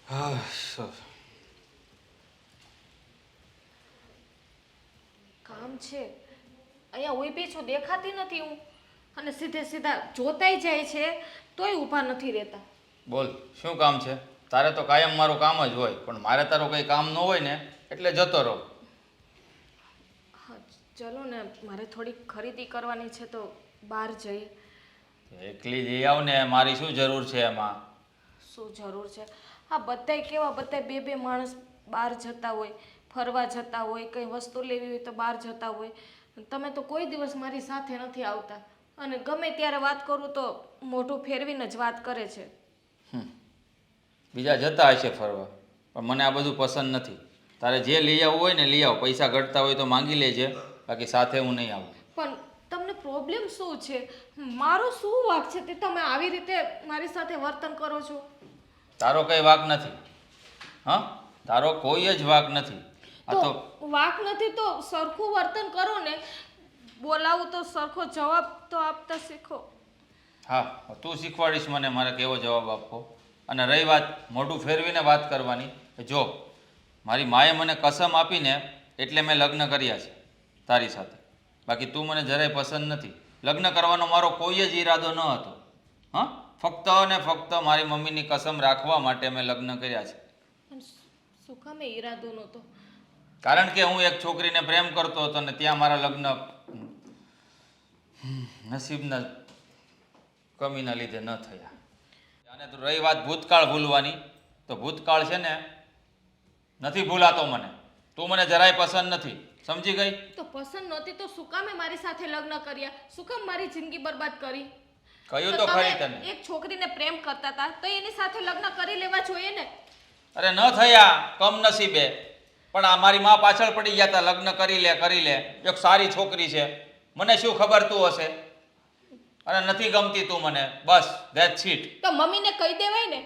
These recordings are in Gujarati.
હા કામ છે અહીંયા ઊભી છું દેખાતી નથી હું અને સીધે સીધા જોતાય જાય છે તોય ઊભા નથી રહેતા. બોલ શું કામ છે? તારે તો કાયમ મારું કામ જ હોય, પણ મારે તારું કંઈ કામ ન હોય ને એટલે જતો રહો. હા ચલો ને મારે થોડી ખરીદી કરવાની છે તો બહાર જઈએ. એકલી જઈ આવ ને, મારી શું જરૂર છે એમાં? શું જરૂર છે? હા બધાય કેવા બધાય બે બે માણસ બહાર જતા હોય, ફરવા જતા હોય, કંઈ વસ્તુ લેવી હોય તો બહાર જતા હોય. તમે તો કોઈ દિવસ મારી સાથે નથી આવતા અને ગમે ત્યારે વાત કરું તો મોઢું ફેરવીને જ વાત કરે છે. બીજા જતા હશે ફરવા, પણ મને આ બધું પસંદ નથી. તારે જે લઈ આવવું હોય ને લઈ આવ, પૈસા ઘટતા હોય તો માંગી લેજે, બાકી સાથે હું નહીં આવું. પણ તમને પ્રોબ્લેમ શું છે? મારો શું વાંક છે તે તમે આવી રીતે મારી સાથે વર્તન કરો છો? તારો કંઈ વાંક નથી. હા, તારો કોઈ જ વાંક નથી. આ તો તો વાંક નથી તો સરખું વર્તન કરો ને. બોલાવું તો સરખો જવાબ તો આપતા શીખો. હા, તું શીખવાડીશ મને મારે કેવો જવાબ આપવો. અને રહી વાત મોઢું ફેરવીને વાત કરવાની, જો મારી માએ મને કસમ આપીને એટલે મેં લગ્ન કર્યા છે તારી સાથે. બાકી તું મને જરાય પસંદ નથી. લગ્ન કરવાનો મારો કોઈ જ ઈરાદો ન હતો. હા, ફક્ત અને ફક્ત મારી મમ્મીની કસમ રાખવા માટે મેં લગ્ન કર્યા છે. પણ શું કામે ઈરાદો નહોતો? કારણ કે હું એક છોકરીને પ્રેમ કરતો હતો ને ત્યાં મારા લગ્ન નસીબના કમીના લીધે ન થયા. અને તો રહી વાત ભૂતકાળ ભૂલવાની, તો ભૂતકાળ છે ને નથી ભૂલાતો મને. તું મને જરાય પસંદ નથી, સમજી ગઈ? તો પસંદ નહોતી તો શું કામે મારી સાથે લગ્ન કર્યા? શું કામ મારી જિંદગી બરબાદ કરી? કહ્યું તો તો ખરી તમે તને. એક છોકરીને પ્રેમ કરતા હતા તો એની સાથે લગ્ન કરી લેવા જોઈએ ને. અરે ન થયા કમનસીબે. પણ આ મારી માં પાછળ પડી ગયા હતા, લગ્ન કરી લે કરી લે, એક સારી છોકરી છે. મને શું ખબર તું હશે? અને નથી ગમતી તું મને, બસ ધેટ્સ ઇટ. તો મમ્મીને કહી દેવાય ને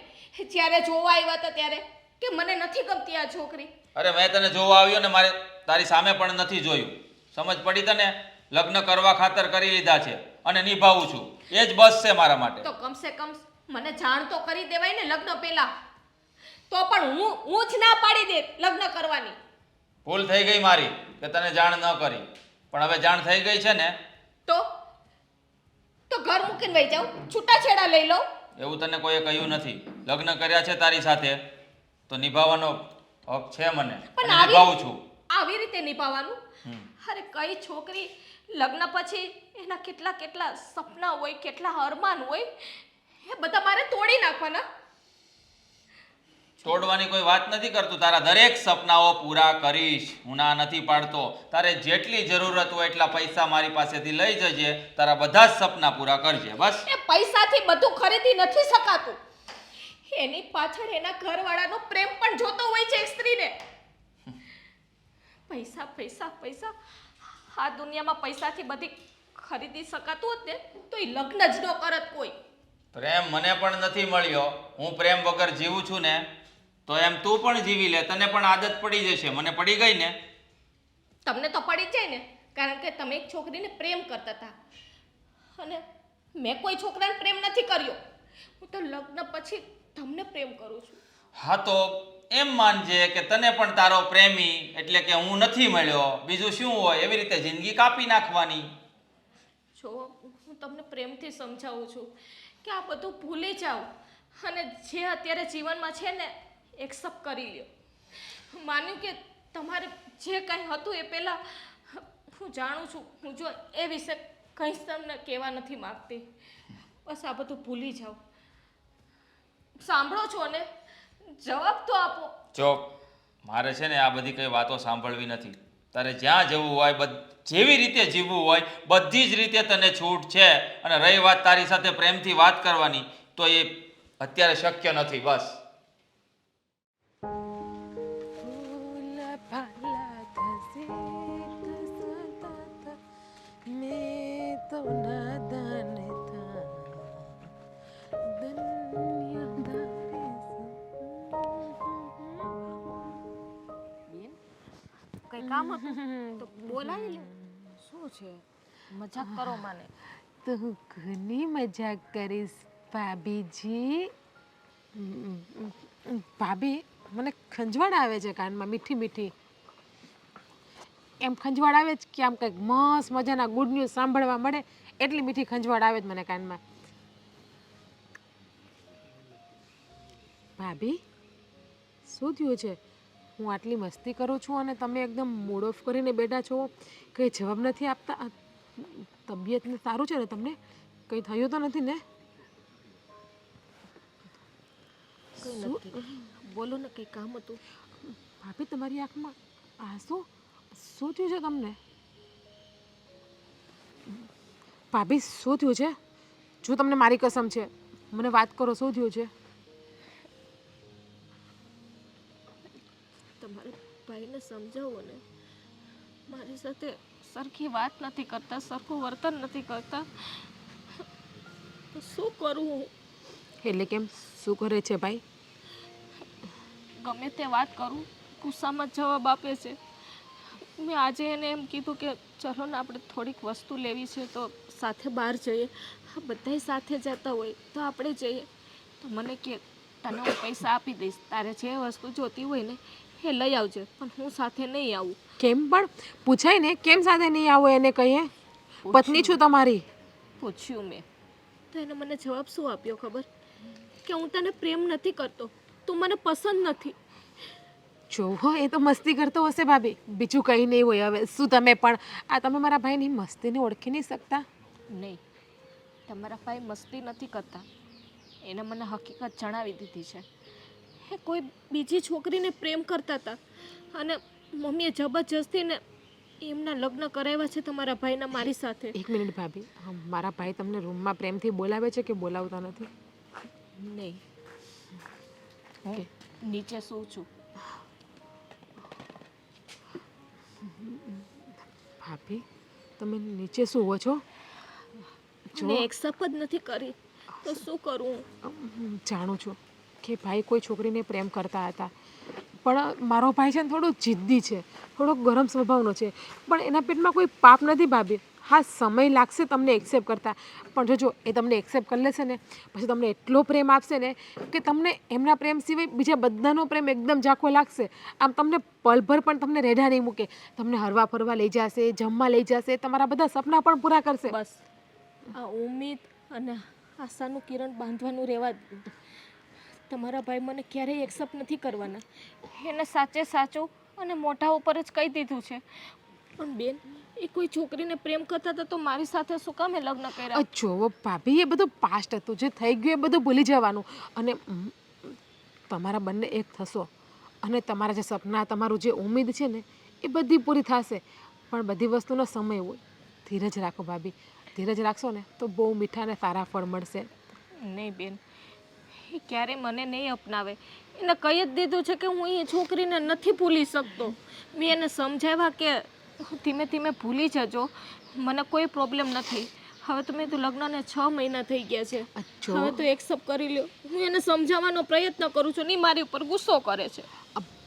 જ્યારે જોવા આવ્યા હતા ત્યારે કે મને નથી ગમતી આ છોકરી. અરે મેં તને જોવા આવ્યો ને, મારે તારી સામે પણ નથી જોયું. સમજ પડી તને? લગ્ન કરવા ખાતર કરી લીધા છે અને નિભાવું છું, એ જ બસ છે મારા માટે. તો કમસે કમ મને જાણ તો કરી દેવાય ને લગ્ન પહેલા. તો પણ હું જ ના પાડી દે લગ્ન કરવાની. ભૂલ થઈ ગઈ મારી કે તને જાણ ન કરી, પણ હવે જાણ થઈ ગઈ છે ને. તો ઘર મૂકીને વહી જાઉં, છૂટાછેડા લઈ લો. એવું તને કોઈએ કહ્યું નથી. લગ્ન કર્યા છે તારી સાથે તો નિભાવવાનો હક છે મને, પણ અને નિભાવું છું. આવી રીતે નિભાવવાનું? અરે કઈ છોકરી લગ્ન પછી એના કેટલા કેટલા સપના હોય, કેટલા અરમાન હોય, એ બધા મારે તોડી નાખવાના. તોડવાની કોઈ વાત નથી કરતું. તારા દરેક સપનાઓ પૂરા કરીશ, હું ના નથી પાડતો. તારે જેટલી જરૂરત હોય એટલા પૈસા મારી પાસેથી લઈ જજે, તારા બધા જ સપના પૂરા કરજે, બસ. એ પૈસાથી બધું ખરીદી નથી શકાતું. એની પાછળ એના ઘરવાળાનો પ્રેમ પણ જોતો હોય છે એક સ્ત્રીને. પૈસા પૈસા પૈસા, આ દુનિયામાં પૈસાથી બધી ખરીદી શકાતું હોત ને તો એ લગ્ન જ ન કરત કોઈ. પ્રેમ મને પણ નથી મળ્યો. હું પ્રેમ વગર જીવું છું ને, તો એમ તું પણ જીવી લે. તને પણ આદત પડી જશે. મને પડી ગઈ ને. તમને તો પડી જ જાય ને, કારણ કે તમે એક છોકરીને પ્રેમ કરતા હતા અને મેં કોઈ છોકરાને પ્રેમ નથી કર્યો. હું તો લગ્ન પછી તમને પ્રેમ કરું છું. હા તો એમ માનજે કે તને પણ તારો પ્રેમી એટલે કે હું નથી મળ્યો, બીજું શું હોય. એવી રીતે જિંદગી કાપી નાખવાની. જો હું તમને પ્રેમથી સમજાવું છું કે આ બધું ભૂલી જાઓ અને જે અત્યારે જીવનમાં છે ને એક્સેપ્ટ કરી લ્યો. માન્યું કે તમારે જે કંઈ હતું એ પહેલાં હું જાણું છું. હું જો એ વિશે કંઈ જ તમને કહેવા નથી માગતી. બસ આ બધું ભૂલી જાઓ. સાંભળો છો ને? જવાબ તો આપો. જો મારે છે ને આ બધી કઈ વાતો સાંભળવી નથી. તારે જ્યાં જવું હોય, જેવી રીતે જીવવું હોય બધી જ રીતે તને છૂટ છે. અને રહી વાત તારી સાથે પ્રેમથી વાત કરવાની, તો એ અત્યારે શક્ય નથી, બસ. फूल भाला घसे घसता था मैं तो नादान था दुनियादारी બેન કઈ કામ હતું તો બોલાવી લે. શું છે? મજાક કરો માને. તું ઘણી મજાક કરીશ ભાભીજી. ભાભી મને ખંજવાળ આવે છે કાનમાં, મીઠી મીઠી. એમ ખંજવાળ આવે જ કે આમ કંઈક મસ્ત મજાના ગુડ ન્યૂઝ સાંભળવા મળે એટલી મીઠી ખંજવાળ આવે જ મને કાનમાં. ભાભી શું થયું છે? હું આટલી મસ્તી કરું છું અને તમે એકદમ મૂડ ઓફ કરીને બેઠા છો, કંઈ જવાબ નથી આપતા. તબિયતને સારું છે ને તમને? કંઈ થયું તો નથી ને? કંઈ નથી. બોલો ને, કંઈ કામ હતું? ભાભી તમારી આંખમાં આંસુ? શું થયું છે તમને? ભાભી શું થયું છે? જો તમને મારી કસમ છે, મને વાત કરો, શું થયું છે? તમારા ભાઈને સમજાવો ને, મારી સાથે સરખી વાત નથી કરતા, સરખું વર્તન નથી કરતા, તો શું કરું હું? એટલે કેમ, શું કરે છે ભાઈ? ગમે તે વાત કરું ગુસ્સામાં જ જવાબ આપે છે. મેં આજે એને એમ કીધું કે ચલો ને આપણે થોડીક વસ્તુ લેવી છે તો સાથે બહાર જઈએ. હા, બધાય સાથે જતા હોય તો આપણે જઈએ. તો મને કે તને હું પૈસા આપી દઈશ, તારે જે વસ્તુ જોતી હોય ને એ લઈ આવજે, પણ હું સાથે નહીં આવું. કેમ પણ પૂછાય ને, કેમ સાથે નહીં આવો એને કહીએ? પત્ની છું તમારી. પૂછ્યું મેં તો એને મને જવાબ શું આપ્યો ખબર? કે હું તને પ્રેમ નથી કરતો, તું મને પસંદ નથી. જો હો, એ તો મસ્તી કરતો હશે ભાભી, બીજું કંઈ નહીં હોય. હવે શું તમે પણ તમે મારા ભાઈની મસ્તીને ઓળખી નહીં શકતા? નહીં, તમારા ભાઈ મસ્તી નથી કરતા, એને મને હકીકત જણાવી દીધી છે. એ કોઈ બીજી છોકરીને પ્રેમ કરતા હતા અને મમ્મીએ જબરજસ્તીને એમના લગ્ન કરાવ્યા છે તમારા ભાઈના મારી સાથે. એક મિનિટ ભાભી, મારા ભાઈ તમને રૂમમાં પ્રેમથી બોલાવે છે કે બોલાવતા નથી? નહીં, હું નીચે સૂઉં છું. ભાભી તમે નીચે સૂવો છો? મેં એક્સેપ્ટ જ નથી કરી તો શું કરું? હું જાણું છું કે ભાઈ કોઈ છોકરીને પ્રેમ કરતા હતા, પણ મારો ભાઈ છે ને થોડો જિદ્દી છે, થોડો ગરમ સ્વભાવનો છે, પણ એના પેટમાં કોઈ પાપ નથી ભાભી. હા, સમય લાગશે તમને એક્સેપ્ટ કરતા, પણ જોજો એ તમને એક્સેપ્ટ કરી લેશે ને પછી તમને એટલો પ્રેમ આપશે ને કે તમને એમના પ્રેમ સિવાય બીજા બધાનો પ્રેમ એકદમ ઝાંખો લાગશે. આમ તમને પલભર પણ તમને રેઢા નહીં મૂકે, તમને હરવા ફરવા લઈ જશે, જમવા લઈ જશે, તમારા બધા સપના પણ પૂરા કરશે. બસ આ ઉમ્મીદ અને આશાનું કિરણ બાંધવાનું રહેવા જ. તમારા ભાઈ મને ક્યારેય એક્સેપ્ટ નથી કરવાના, એને સાચે સાચું અને મોઢા ઉપર જ કહી દીધું છે. પણ બેન, એ કોઈ છોકરીને પ્રેમ કરતા હતા તો મારી સાથે શું કામે લગ્ન કર્યા? જોવો ભાભી, એ બધું પાસ્ટ હતું, જે થઈ ગયું એ બધું ભૂલી જવાનું. અને તમારા બંને એક થશો અને તમારા જે સપના, તમારું જે ઉમ્મીદ છે ને એ બધી પૂરી થશે. પણ બધી વસ્તુનો સમય હોય. ધીરજ રાખો ભાભી, ધીરજ રાખશો ને તો બહુ મીઠા અને સારા ફળ મળશે. નહીં બેન, એ ક્યારે મને નહીં અપનાવે. એને કહી જ દીધું છે કે હું એ છોકરીને નથી ભૂલી શકતો. મેં એને સમજાવ્યા કે ધીમે ધીમે ભૂલી જજો, મને કોઈ પ્રોબ્લેમ નથી. હવે તો મેં તો લગ્નને 6 મહિના થઈ ગયા છે, હવે તો એક્સેપ્ટ કરી લ્યો. હું એને સમજાવવાનો પ્રયત્ન કરું છું, નહીં મારી ઉપર ગુસ્સો કરે છે.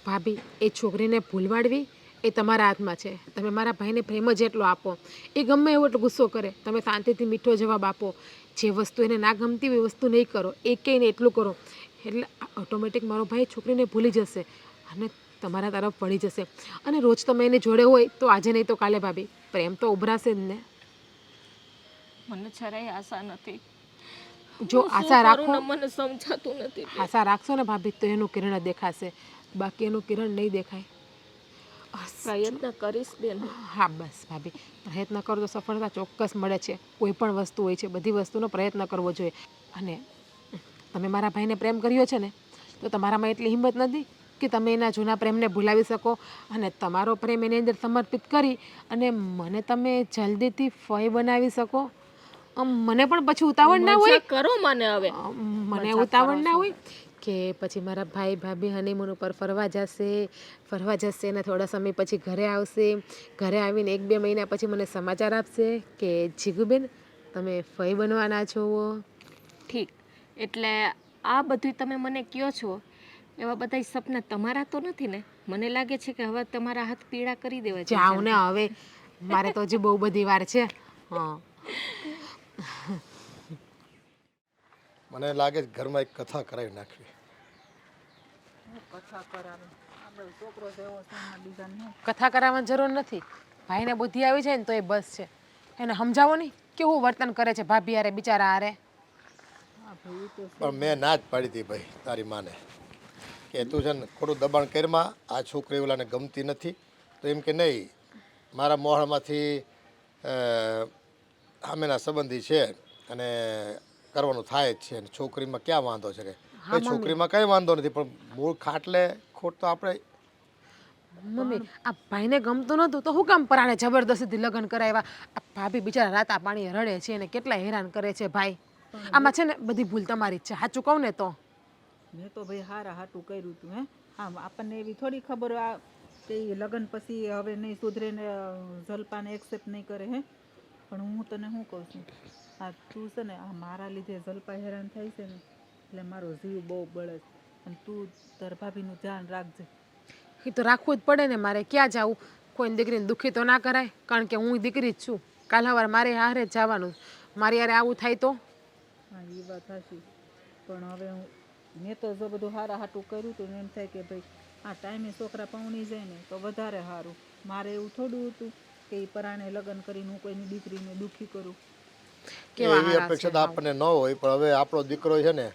ભાભી, એ છોકરીને ભૂલવાડવી એ તમારા હાથમાં છે. તમે મારા ભાઈને પ્રેમ જ એટલો આપો, એ ગમે એવો એટલો ગુસ્સો કરે, તમે શાંતિથી મીઠો જવાબ આપો. જે વસ્તુ એને ના ગમતી હોય એ વસ્તુ નહીં કરો, એ કંઈ ને એટલું કરો, એટલે ઓટોમેટિક મારો ભાઈ છોકરીને ભૂલી જશે અને તમારા તરફ વળી જશે. અને રોજ તમે એની જોડે હોય તો આજે નહીં તો કાલે ભાભી પ્રેમ તો ઉભરાશે જ ને. મને જરાય આશા નથી. જો આશા રાખો, મને સમજાતું નથી. આશા રાખશો ને ભાભી તો એનું કિરણ દેખાશે, બાકી એનું કિરણ નહીં દેખાય. પ્રયત્ન કરીશ બેન. હા બસ ભાભી, પ્રયત્ન કરો તો સફળતા ચોક્કસ મળે છે. કોઈ પણ વસ્તુ હોય છે, બધી વસ્તુનો પ્રયત્ન કરવો જોઈએ. અને તમે મારા ભાઈને પ્રેમ કર્યો છે ને તો તમારામાં એટલી હિંમત નથી કે તમે એના જૂના પ્રેમને ભૂલાવી શકો અને તમારો પ્રેમ એની અંદર સમર્પિત કરી અને મને તમે જલ્દીથી ફય બનાવી શકો. મને પણ પછી ઉતાવળ ના હોય, કરો મને હવે મને ઉતાવળ ના હોય કે પછી મારા ભાઈ ભાભી હનીમૂન ઉપર ફરવા જશે અને થોડા સમય પછી ઘરે આવશે, ઘરે આવીને 1-2 મહિના પછી મને સમાચાર આપશે કે જીગુબેન તમે ફઈ બનવાના છો. ઠીક, એટલે આ બધું તમે મને કહો છો, એવા બધા સપના તમારા તો નથી ને? મને લાગે છે કે હવે તમારા હાથ પીળા કરી દેવા છે. જાઓ ને હવે, મારે તો હજી બહુ બધી વાર છે. હા, મને લાગે છે ઘરમાં એક કથા કરાવી નાખવી. કથા કરાવે આપણે છોકરો જેવો છે એમાં બીજાને શું કથા કરાવવાની જરૂર નથી. ભાઈને બુદ્ધિ આવી જાય ને તો એ બસ છે. એને સમજાવો નહીં કેવું વર્તન કરે છે ભાભી હારે બિચારા હારે. હા ભાઈ એ તો પણ મેં ના જ પાડી હતી ભાઈ તારી માને કે તું છે ને ખોટું દબાણ કરમાં આ છોકરી ઓલાને ગમતી નથી તો એમ કે નહીં મારા મોહળમાંથી સામેના સંબંધી છે અને કરવાનું થાય જ છે અને છોકરીમાં ક્યાં વાંધો છે કે ભાઈ છોકરીમાં કંઈ વાંધો નથી પણ મૂળ ખાટલે ખોટ તો આપણે મમ્મી આ ભાઈને ગમતું નહોતું તો હું કામ પરાણે જબરદસ્તીથી લગ્ન કરાવ્યા. આ ભાભી બિચારા રાતા પાણી રડે છે અને કેટલા હેરાન કરે છે ભાઈ. આમાં છે ને બધી ભૂલ તમારી જ છે. સાચું કહું ને તો મેં તો ભાઈ હારા હાટું કર્યું હતું હે. આમ આપણને એવી થોડી ખબર આ કે ઈ લગ્ન પછી હવે નહીં સુધરે ને જલપાને એક્સેપ્ટ નહીં કરે હે. પણ હું તને શું કહું છું આ તું છે ને આ મારા લીધે જલપા હેરાન થાય છે ને એટલે મારો જીવ બહુ બળે છે અને તું તાર ભાભીનું ધ્યાન રાખજે. એ તો રાખવું જ પડે ને. મારે ક્યાં જવું? કોઈની દીકરીને દુઃખી તો ના કરાય કારણ કે હું દીકરી જ છું. કાલ સવારે મારે હારે જ જવાનું. મારી હારે આવું થાય તો હા એ વાત સાચી પણ હવે મેં તો જો બધું હારા હાટું કર્યું હતું ને એમ થાય કે ભાઈ આ ટાઈમે છોકરા પૌણી જાય ને તો વધારે સારું. મારે એવું થોડું હતું કે એ પરાણે લગ્ન કરીને હું કોઈની દીકરીને દુઃખી કરું. કેવા એવી હારા અપેક્ષા છે તો હાવ. આપણને ન હોય પણ હવે આપણો દીકરો છે ને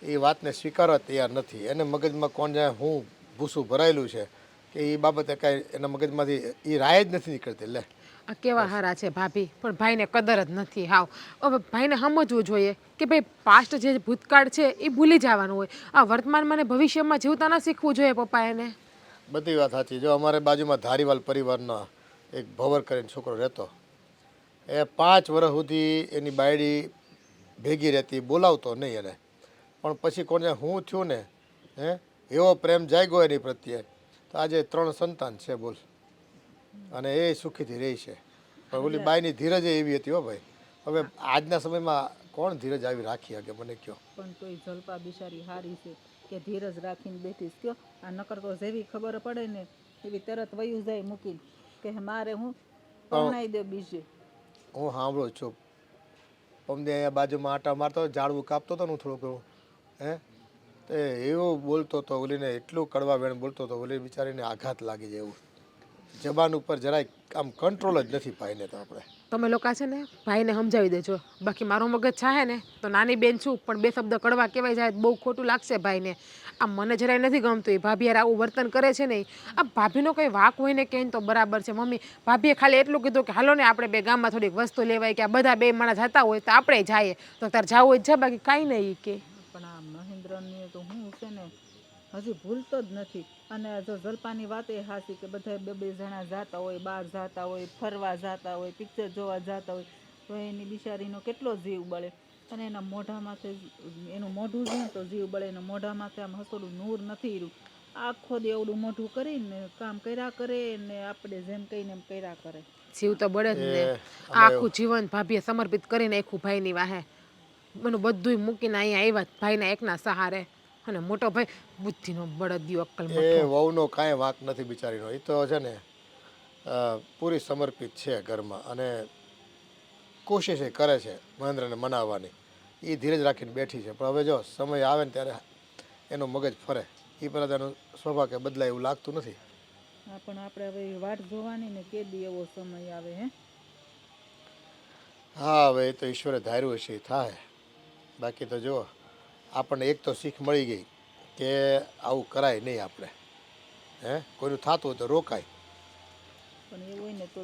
એ વાતને સ્વીકારવા તૈયાર નથી. એને મગજમાં કોણ જાણે હું ભૂસું ભરાયેલું છે કે એ બાબતે કાંઈ એના મગજમાંથી એ રાય જ નથી નીકળતી. લે આ કેવા હારા છે ભાભી પણ ભાઈને કદર જ નથી હાવ. હવે ભાઈને સમજવું જોઈએ કે ભાઈ પાસ્ટ જે ભૂતકાળ છે એ ભૂલી જવાનું હોય. આ વર્તમાનમાં ને ભવિષ્યમાં જીવતા ના શીખવું જોઈએ પપ્પા એને. બધી વાત સાચી. જો અમારે બાજુમાં ધારીવાલ પરિવારનો એક ભવર કરીને છોકરો રહેતો એ 5 વર્ષ સુધી એની બાયડી ભેગી રહેતી બોલાવતો નહીં એને પણ પછી કોને હું થયું ને હે એવો પ્રેમ જાગ્યો એની પ્રત્યે તો આજે 3 સંતાન છે બોલ અને એ સુખીથી રહી છે. પણ ઓલી બાઈની ધીરજ એવી હતી હો ભાઈ. હવે આજના સમયમાં કોણ ધીરજ આવી રાખી શકે મને કહો. પણ તોય જલપા બિચારી હારી છે કે ધીરજ રાખીને બેઠીશ કયો. આ નકર તો જેવી ખબર પડે ને એવી તરત વયું જાય મૂકીને કે મારે હું પરણાઈ દે બીજે. હું સાંભળું છું અમને અહીંયા બાજુમાં આટા મારતો ઝાડવું કાપતો હતો ને હું થોડુંક હે તો એવું બોલતો હતો ઓલીને એટલું કડવા વેણ બોલતો હતો ઓલી બિચારીને આઘાત લાગી જાય એવું. જબાન ઉપર જરાય આમ કંટ્રોલ જ નથી ભાઈને તો આપણે. તમે લોકો છે ને ભાઈને સમજાવી દેજો. બાકી મારો મગજ ચાહે ને તો નાની બેન છું પણ 2 શબ્દ કડવા કહેવાય જાય બહુ ખોટું લાગશે ભાઈને. આ મને જરાય નથી ગમતું એ ભાભી યાર આવું વર્તન કરે છે ને. આ ભાભીનો કંઈ વાંક હોય ને કે તો બરાબર છે. મમ્મી ભાભીએ ખાલી એટલું કીધું કે હાલો ને આપણે 2 ગામમાં થોડીક વસ્તુ લેવાય કે આ બધા 2 માણસ જતા હોય તો આપણે જઈએ તો તાર જવું હોય છે બાકી કાંઈ નહીં કે. પણ આ મહેન્દ્રની તો હું છે ને હજી ભૂલતો જ નથી. અને જો જલપાની વાત એ હાચી કે બધા 2 જણા જાતા હોય બહાર જાતા હોય ફરવા જાતા હોય પિક્ચર જોવા જાતા હોય તો એની બિચારીનો કેટલો જીવ બળે. અને એના મોઢામાંથી એનું મોઢું છે ને તો જીવ બળે. એના મોઢામાંથી આમ હસોડું નૂર નથી રહ્યું. આખો દી એવડું મોઢું કરીને કામ કર્યા કરે ને આપણે જેમ કહીને એમ કર્યા કરે. જીવ તો બળે જ ને. આખું જીવન ભાભીએ સમર્પિત કરી નાખ્યું ભાઈની વાહે. મને બધુંય મૂકીને અહીંયા આવ્યા ભાઈના એકના સહારે. અને મોટો ભાઈ બુદ્ધિનો બળદિયો અક્કલ એ વહુનો કાંઈ વાંક નથી બિચારીનો. એ તો છે ને પૂરી સમર્પિત છે ઘરમાં અને કોશિશ એ કરે છે મહેન્દ્રને મનાવવાની. એ ધીરજ રાખીને બેઠી છે પણ હવે જો સમય આવે ને ત્યારે એનો મગજ ફરે. એ પહેલાં તેનો સ્વભાવ કે બદલાય એવું લાગતું નથી. હા પણ આપણે હવે વાટ જોવાની ને કે દી એવો સમય આવે હે. હા હવે એ તો ઈશ્વરે ધાર્યું હશે એ થાય. બાકી તો જુઓ આપણને એક તો શીખ મળી ગઈ કે આવું કરાય નહીં આપણે. હે કોઈનું થતું હોય તો રોકાય. પણ એવું હોય ને તો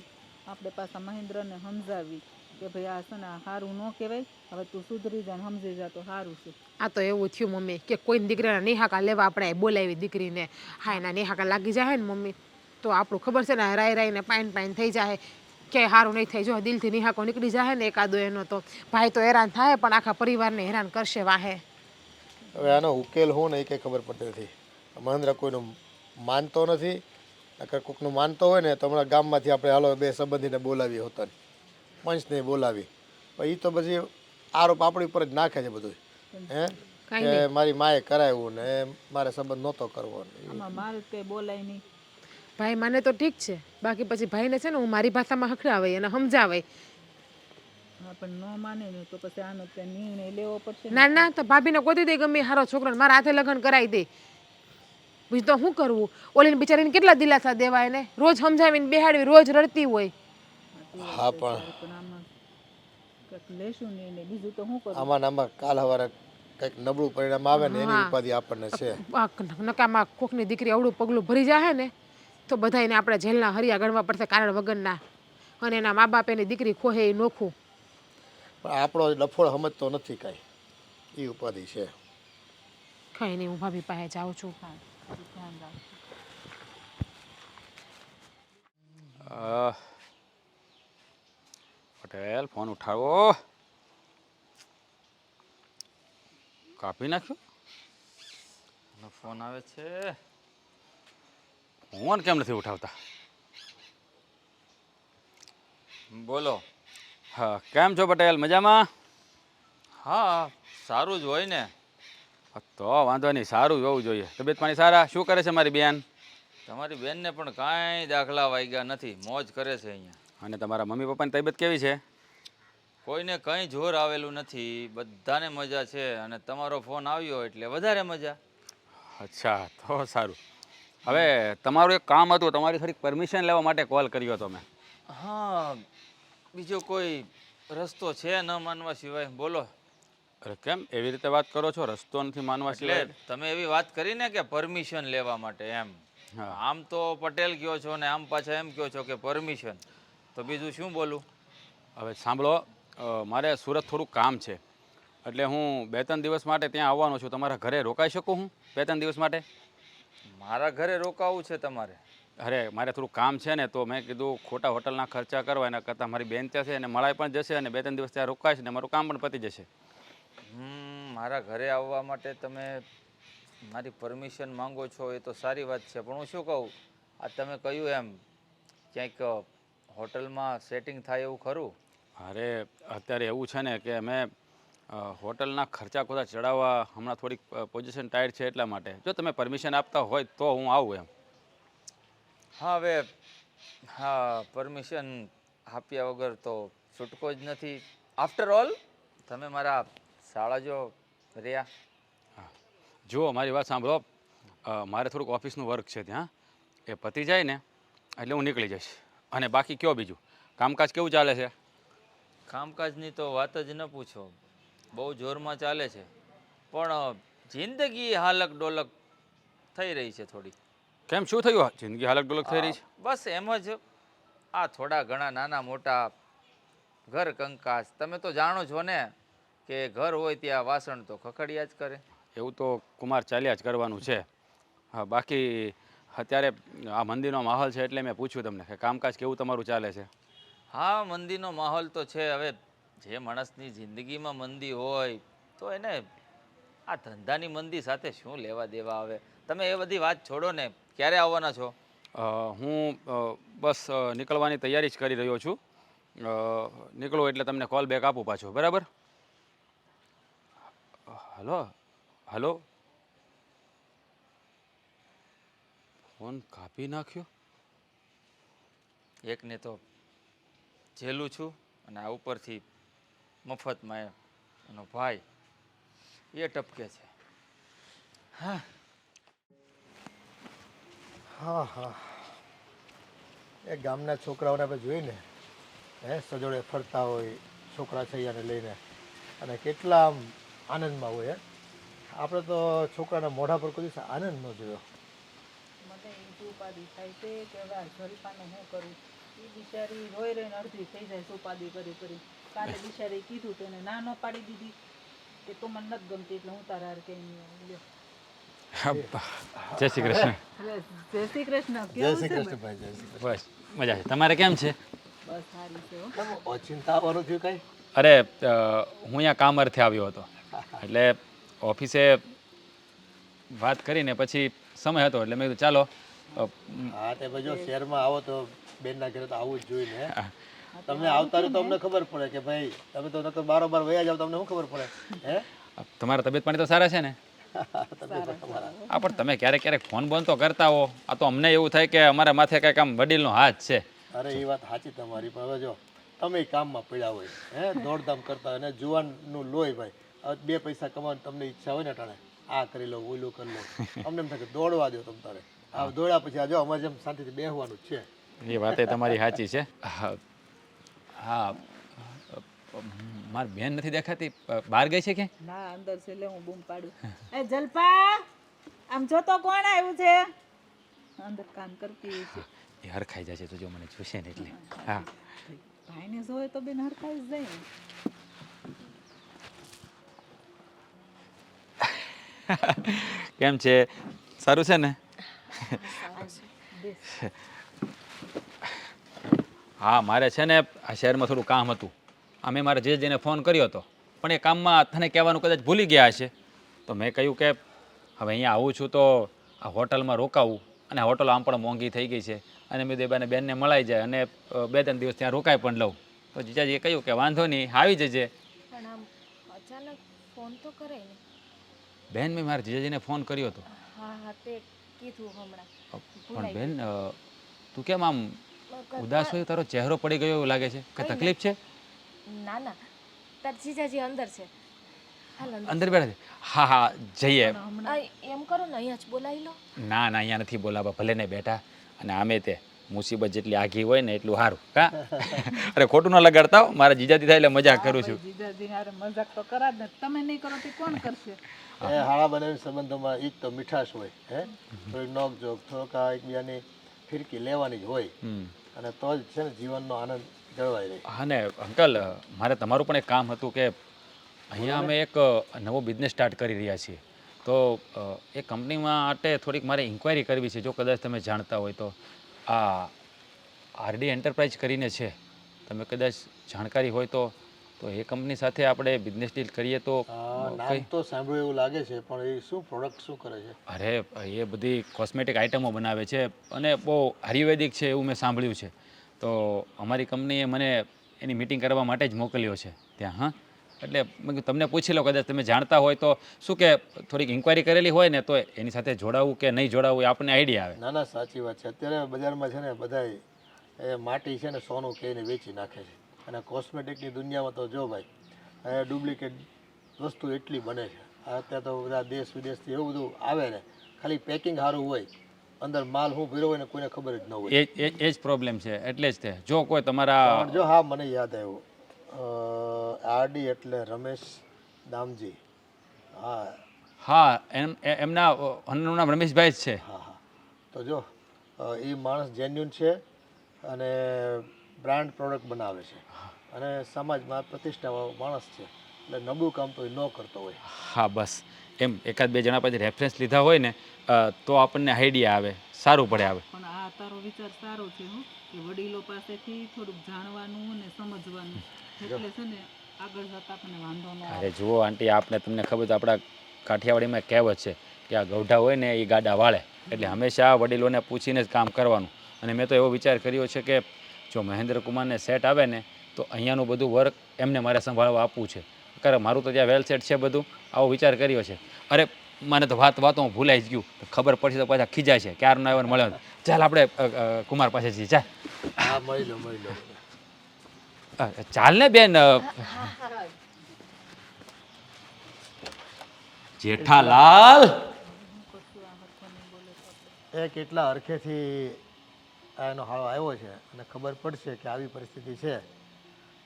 આપણે પાછા મહેન્દ્રને સમજાવી કે ભાઈ આ છે ને સારું ન કહેવાય. હવે તું સુધરી જા ને સમજી જા તો સારું છે. આ તો એવું થયું મમ્મી કે કોઈની દીકરીના નિહાકા લેવા આપણે બોલાવી દીકરીને. હા એના નિહાકા લાગી જાય ને મમ્મી તો આપણું ખબર છે ને રાઈ રાઈને પાઈન થઈ જાય કે સારું નહીં થાય. જો દિલથી નિહાકો નીકળી જાય ને એકાદો એનો તો ભાઈ તો હેરાન થાય પણ આખા પરિવારને હેરાન કરશે વાહે. હવે આનો ઉકેલ હું ને એ કંઈ ખબર પડતી નથી. મહેન્દ્ર કોઈનું માનતો નથી. નકર કોઈકનું માનતો હોય ને તો હમણાં ગામમાંથી આપણે હાલો 2 સંબંધીને બોલાવી હોતા પંચને બોલાવી પણ એ તો પછી આરોપ આપણી ઉપર જ નાખે છે બધું. હે કે મારી માએ કરાવ્યું ને મારે સંબંધ નહોતો કરવો. આમાં મારે કંઈ બોલાય નહીં. ભાઈ માને તો ઠીક છે બાકી પછી ભાઈને છે ને હું મારી ભાષામાં હખડાવાય અને સમજાવાય. હા પણ ન માને ને તો પછી આનો ત્યાં નિર્ણય લેવો પડશે. ના ના તો ભાભીને ગોતી દે ગમે હારો છોકરો મારા હાથે લગ્ન કરાવી દે. બીજું તો શું કરવું? ઓલીને બિચારીને કેટલા દિલાસા દેવાય ને, રોજ સમજાવીને બેહાડવી, રોજ રડતી હોય. હા પણ પણ આમાં કંઈક લેશું નહીં ને બીજું તો શું કરું? આમાં ને આમાં કાલ સવારે કંઈક નબળું પરિણામ આવે ને એની ઉપાધિ આપણને છે. આ નકામાં કોકની દીકરી અવળું પગલું ભરી જાય ને તો બધાને આપણે જેલના હરિયા ગણવા પડશે કારણ વગરના. અને એના મા બાપ એની દીકરી ખોહે એ નોખું. પણ આપણો ડફોળ સમજતો નથી કાંઈ, એ ઉપાધિ છે. કંઈ નહીં, હું ભાભી પાસે જાઉં છું. હા ધ્યાન રાખજો. પટેલ ફોન ઉઠાવો. કાપી નાખ્યો. એનો ફોન આવે છે. ફોન કેમ નથી ઉઠાવતા? બોલો. હા, કેમ છો પટેલ? મજામાં? હા, સારું જ હોય ને. તો વાંધો નહીં, સારું જોવું જોઈએ. તબિયત પાણી સારા? શું કરે છે મારી બેન? તમારી બેનને પણ કાંઈ દાખલા વાગ્યા નથી, મોજ કરે છે અહીંયા. અને તમારા મમ્મી પપ્પાની તબિયત કેવી છે? કોઈને કંઈ જોર આવેલું નથી, બધાને મજા છે. અને તમારો ફોન આવ્યો એટલે વધારે મજા. અચ્છા, તો સારું. હવે તમારું એક કામ હતું, તમારી થોડીક પરમિશન લેવા માટે કોલ કર્યો હતો મેં. હા, બીજો કોઈ રસ્તો છે ન માનવા સિવાય? બોલો. અરે કેમ એવી રીતે વાત કરો છો? રસ્તો નથી માનવા સિવાય? એટલે તમે એવી વાત કરી ને કે પરમિશન લેવા માટે એમ. હા. આમ તો પટેલ કયો છો ને આમ પાછા એમ કહો છો કે પરમિશન, તો બીજું શું બોલું? હવે સાંભળો, મારે સુરત થોડુંક કામ છે, એટલે હું 2-3 દિવસ માટે ત્યાં આવવાનો છું. તમારા ઘરે રોકાઈ શકું હું 2-3 દિવસ માટે? મારા ઘરે રોકાવું છે તમારે? અરે મારે થોડું કામ છે ને, તો મેં કીધું ખોટા હોટલના ખર્ચા કરવા એના કરતાં મારી બેન ત્યાં છે અને મળાઈ પણ જશે અને 2-3 દિવસ ત્યાં રોકાઈશ ને મારું કામ પણ પતી જશે. મારા ઘરે આવવા માટે તમે મારી પરમિશન માંગો છો એ તો સારી વાત છે, પણ હું શું કહું, આ તમે કહ્યું એમ ક્યાંક હોટલમાં સેટિંગ થાય એવું ખરું? અરે અત્યારે એવું છે ને કે મેં હોટલના ખર્ચા ખોટા ચડાવવા હમણાં થોડીક પોઝિશન ટાઈટ છે, એટલા માટે જો તમે પરમિશન આપતા હોય તો હું આવું એમ. હા, હવે હા, પરમિશન આપ્યા વગર તો છૂટકો જ નથી. આફ્ટર ઓલ તમે મારા શાળા જો રહ્યા. જુઓ મારી વાત સાંભળો, મારે થોડુંક ઓફિસનું વર્ક છે ત્યાં, એ પતી જાય ને એટલે હું નીકળી જઈશ. અને બાકી કયો બીજું કામકાજ કેવું ચાલે છે? કામકાજની તો વાત જ ન પૂછો, બહુ જોરમાં ચાલે છે, પણ જિંદગી હાલક ડોલક થઈ રહી છે થોડી. કેમ શું થયું? જિંદગી હાલક ડોલક થઈ રહી છે? બસ એમ જ. આ થોડા ઘણા નાના મોટા ઘર કંકાસ, તમે તો જાણો છો ને કે ઘર હોય ત્યાં વાસણ તો ખખડિયા જ કરે. એવું તો કુમાર ચાલ્યા જ કરવાનું છે. હા, બાકી અત્યારે આ મંદિરનો માહોલ છે એટલે મેં પૂછ્યું તમને કે કામકાજ કેવું તમારું ચાલે છે? હા, મંદીનો માહોલ તો છે. હવે જે માણસની જિંદગીમાં મંદી હોય તો એને આ ધંધાની મંદી સાથે શું લેવા દેવા આવે? તમે એ બધી વાત છોડો ને, ક્યારે આવવાના છો? હું બસ નીકળવાની તૈયારી જ કરી રહ્યો છું. નીકળું એટલે તમને કોલ બેક આપું પાછો, બરાબર? હલો હલો, ફોન કાપી નાખ્યો. એકને તો જેલું છું અને આ ઉપરથી મફતમાં એનો ભાઈ એ ટપકે છે. હા હા હા, એ ગામના છોકરાઓને આપણે જોઈને સજોડે ફરતા હોય છોકરા છૈયાને લઈને, અને કેટલા આમ આનંદમાં હોય. આપણે તો છોકરાના મોઢા પર કોઈ દિવસ આનંદ ન જોયો. મને એ ઉપાધિ થાય છે કે હવે આ જલપાને શું કરું? એ બિચારી રોઈ રહીને અડધી થઈ જાય ઉપાધિ કરી કરી. કાલે બિચારી કીધું તો એને ના ન પાડી દીધી કે તો મને નથી ગમતી એટલે હું તારા હારે કઈ નહીં આવું. લ્યો. જય શ્રી કૃષ્ણ. જય શ્રી કૃષ્ણ. જય કેવું શ્રી છે કૃષ્ણ ભાઈ, જય શ્રી કૃષ્ણ. બસ મજા છે. તમારે કેમ છે? બસ સારી છે હો. કેમ ઓચિંતા આવવાનું થયું કાંઈ? અરે હું અહીંયા કામ અર્થે આવ્યો હતો, એટલે ઓફિસે વાત કરીને પછી સમય હતો એટલે મેં કીધું ચાલો. હા, તે ભાઈ જો શહેરમાં આવો તો બેનના ઘરે તો આવવું જ જોઈએ ને. તમે આવતા રહ્યો તો અમને ખબર પડે કે ભાઈ તમે તો નકર બારોબાર વયા જાવ, તમને શું ખબર પડે? હે તમારા તબિયત પાણી તો સારા છે ને? હા, પણ તમે ક્યારેક ક્યારેક ફોન બંધ તો કરતા હો. આ તો અમને એવું થાય કે અમારા માથે કંઈક આમ વડીલનો હાથ છે. અરે એ વાત સાચી તમારી, પણ હવે જો તમે કામમાં પડ્યા હોય, દોડધામ કરતા હોય અને જુવાનનું લોહી ભાઈ, હવે 2 પૈસા કમાવાની તમને ઈચ્છા હોય ને ટાણે આ કરી લો ઓલું કરી લો અમને એમ થાય કે દોડવા દો તમ તારે આ દોડ્યા પછી આ જો અમારે જેમ શાંતિથી બેસવાનું જ છે. એ વાત તમારી સાચી છે. હા મારી બેન નથી દેખાતી, બહાર ગઈ છે કે? ના અંદર છે, લે હું બૂમ પાડું. એ જલપા, આમ જો તો કોણ આવ્યું છે? અંદર કામ કરતી હોય છે. એ હરખાઈ જાય છે તો જો મને જોશે ને એટલે. હા ભાઈને જોવે તો બેન હરખાઈ જ જાય ને. કેમ છે? સારું છે ને? હા મારે છે ને આ શહેરમાં થોડું કામ હતું. અમે મારા જીજાજીને ફોન કર્યો હતો પણ એ કામમાં તને કહેવાનું કદાચ ભૂલી ગયા હશે. તો મેં કહ્યું કે હવે અહીંયા આવું છું તો આ હોટલમાં રોકાવું, અને આ હોટલ આમ પણ મોંઘી થઈ ગઈ છે અને મેં દેબાને બેનને મળાઈ જાય અને 2-3 દિવસ ત્યાં રોકાઈ પણ લઉં. તો જીજાજીએ કહ્યું કે વાંધો નહીં આવી જજે. પણ આમ અચાનક ફોન તો કરે ને. બેન મેં મારા જીજાજીને ફોન કર્યો હતો. હા તે કીધું હમણાં. પણ બેન તું કેમ આમ ઉદાસ હોય? તારો ચહેરો પડી ગયો એવું લાગે છે. કઈ તકલીફ છે? ના ના, તાર જીજાજી અંદર છે. હાલ અંદર બેઠા છે? હા હા જઈએ. એમ કરો ને, અહીંયા જ બોલાવી લો. ના ના અહીંયા નથી બોલાવવા, ભલે ને બેઠા. અને આમે તે મુસીબત જેટલી આઘી હોય ને એટલું સારું. કા અરે ખોટું ન લગાડતા હો, મારા જીજાજી થાય એટલે મજાક કરું છું. જીજાજી હારે મજાક તો કરા જ ને, તમે નહીં કરો તો કોણ કરશે? એ હાળા બનાવીને સંબંધોમાં ઈ જ તો મીઠાશ હોય. હે થોડીક નોક જોક થોડોક એકબીજાની ફિરકી લેવાની જ હોય, અને તો જ છે ને જીવનનો આનંદ જળવાઈ રહે. હા ને અંકલ, મારે તમારું પણ એક કામ હતું કે અહીંયા અમે એક નવો બિઝનેસ સ્ટાર્ટ કરી રહ્યા છીએ. તો એ કંપનીમાં માટે થોડીક મારે ઇન્ક્વાયરી કરવી છે. જો કદાચ તમે જાણતા હોય તો આ આરડી એન્ટરપ્રાઇઝ કરીને છે, તમે કદાચ જાણકારી હોય તો એ કંપની સાથે આપણે બિઝનેસ ડીલ કરીએ તો. નામ તો સાંભળ્યું એવું લાગે છે, પણ એ શું પ્રોડક્ટ શું કરે છે? અરે એ બધી કોસ્મેટિક આઇટમો બનાવે છે અને બહુ આયુર્વેદિક છે એવું મેં સાંભળ્યું છે. તો અમારી કંપનીએ મને એની મીટિંગ કરવા માટે જ મોકલ્યો છે ત્યાં. હા એટલે મેં કીધું તમને પૂછી લો, કદાચ તમે જાણતા હોય તો. શું કે થોડીક ઇન્ક્વાયરી કરેલી હોય ને તો એની સાથે જોડાવું કે નહીં જોડાવું એ આપણને આઈડિયા આવે. ના ના સાચી વાત છે. અત્યારે બજારમાં છે ને બધાય એ માટી છે ને સોનું કહીને વેચી નાખે છે, અને કોસ્મેટિકની દુનિયામાં તો જો ભાઈ એ ડુપ્લિકેટ વસ્તુ એટલી બને છે. અત્યારે તો બધા દેશ વિદેશથી એવું બધું આવે ને, ખાલી પેકિંગ સારું હોય, અંદર માલ શું ભર્યો હોય ને કોઈને ખબર જ ન હોય. એ જ પ્રોબ્લેમ છે. એટલે જ તે જો કોઈ તમારા પણ જો હા મને યાદ આવ્યું, આરડી એટલે રમેશ દામજી. હા હા એમના અન્નનું નામ રમેશભાઈ જ છે. હા હા તો જો એ માણસ જેન્યુન છે અને બ્રાન્ડ પ્રોડક્ટ બનાવે છે, અને સમાજમાં પ્રતિષ્ઠાવાળો માણસ છે, એટલે નબળું કામ તો એ ન કરતો હોય. હા બસ એમ 1-2 જણા પાસે રેફરન્સ લીધા હોય ને તો આપણને આઈડિયા આવે, સારું પડે આવે. પણ આ તારો વિચાર સારો છે હો, કે વડીલો પાસેથી થોડુંક જાણવાનું અને સમજવાનું, એટલે છે ને આગળ જતા આપણને વાંધો ન આવે. અરે જુઓ આંટી, આપને તમને ખબર છે આપણા કાઠિયાવાડીમાં કહેવત છે કે આ ગૌઢા હોય ને એ ગાડા વાળે. એટલે હંમેશા વડીલોને પૂછીને જ કામ કરવાનું. અને મેં તો એવો વિચાર કર્યો છે કે જો મહેન્દ્ર કુમારને સેટ આવે ને તો અહીંયાનું બધું વર્ક એમને મારે સંભાળવા આપવું છે. કારણ મારું તો ત્યાં વેલ સેટ છે બધું, આવો વિચાર કર્યો છે. અરે મને તો વાતો હું ભૂલાઈ જ ગયું, ખબર પડશે તો પાછા ખીજાય છે ક્યારનો આવ્યો મળ્યો. ચાલ આપણે કુમાર પાસે જઈએ. ચાલ હા મળી લો ચાલ ને બેન. જેઠાલાલ એ કેટલા હરખેથી આ એનો હાળો આવ્યો છે, અને ખબર પડશે કે આવી પરિસ્થિતિ છે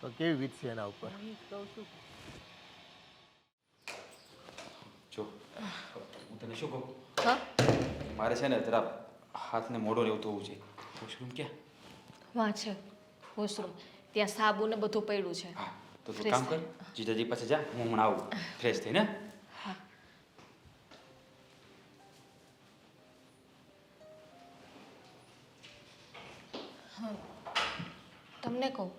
તો કેવી વીતશે એના ઉપર. જો હું તને શું કહું, હા મારે છે ને જરા હાથને મોઢો લેવું થવું છે. વોશરૂમ ક્યાં? વાં છે વોશરૂમ, ત્યાં સાબુ ને બધું પડ્યું છે. હા તો તું કામ કર, જીજાજી પાસે જા, હું હમણાં આવું ફ્રેશ થઈને. તમને કહું,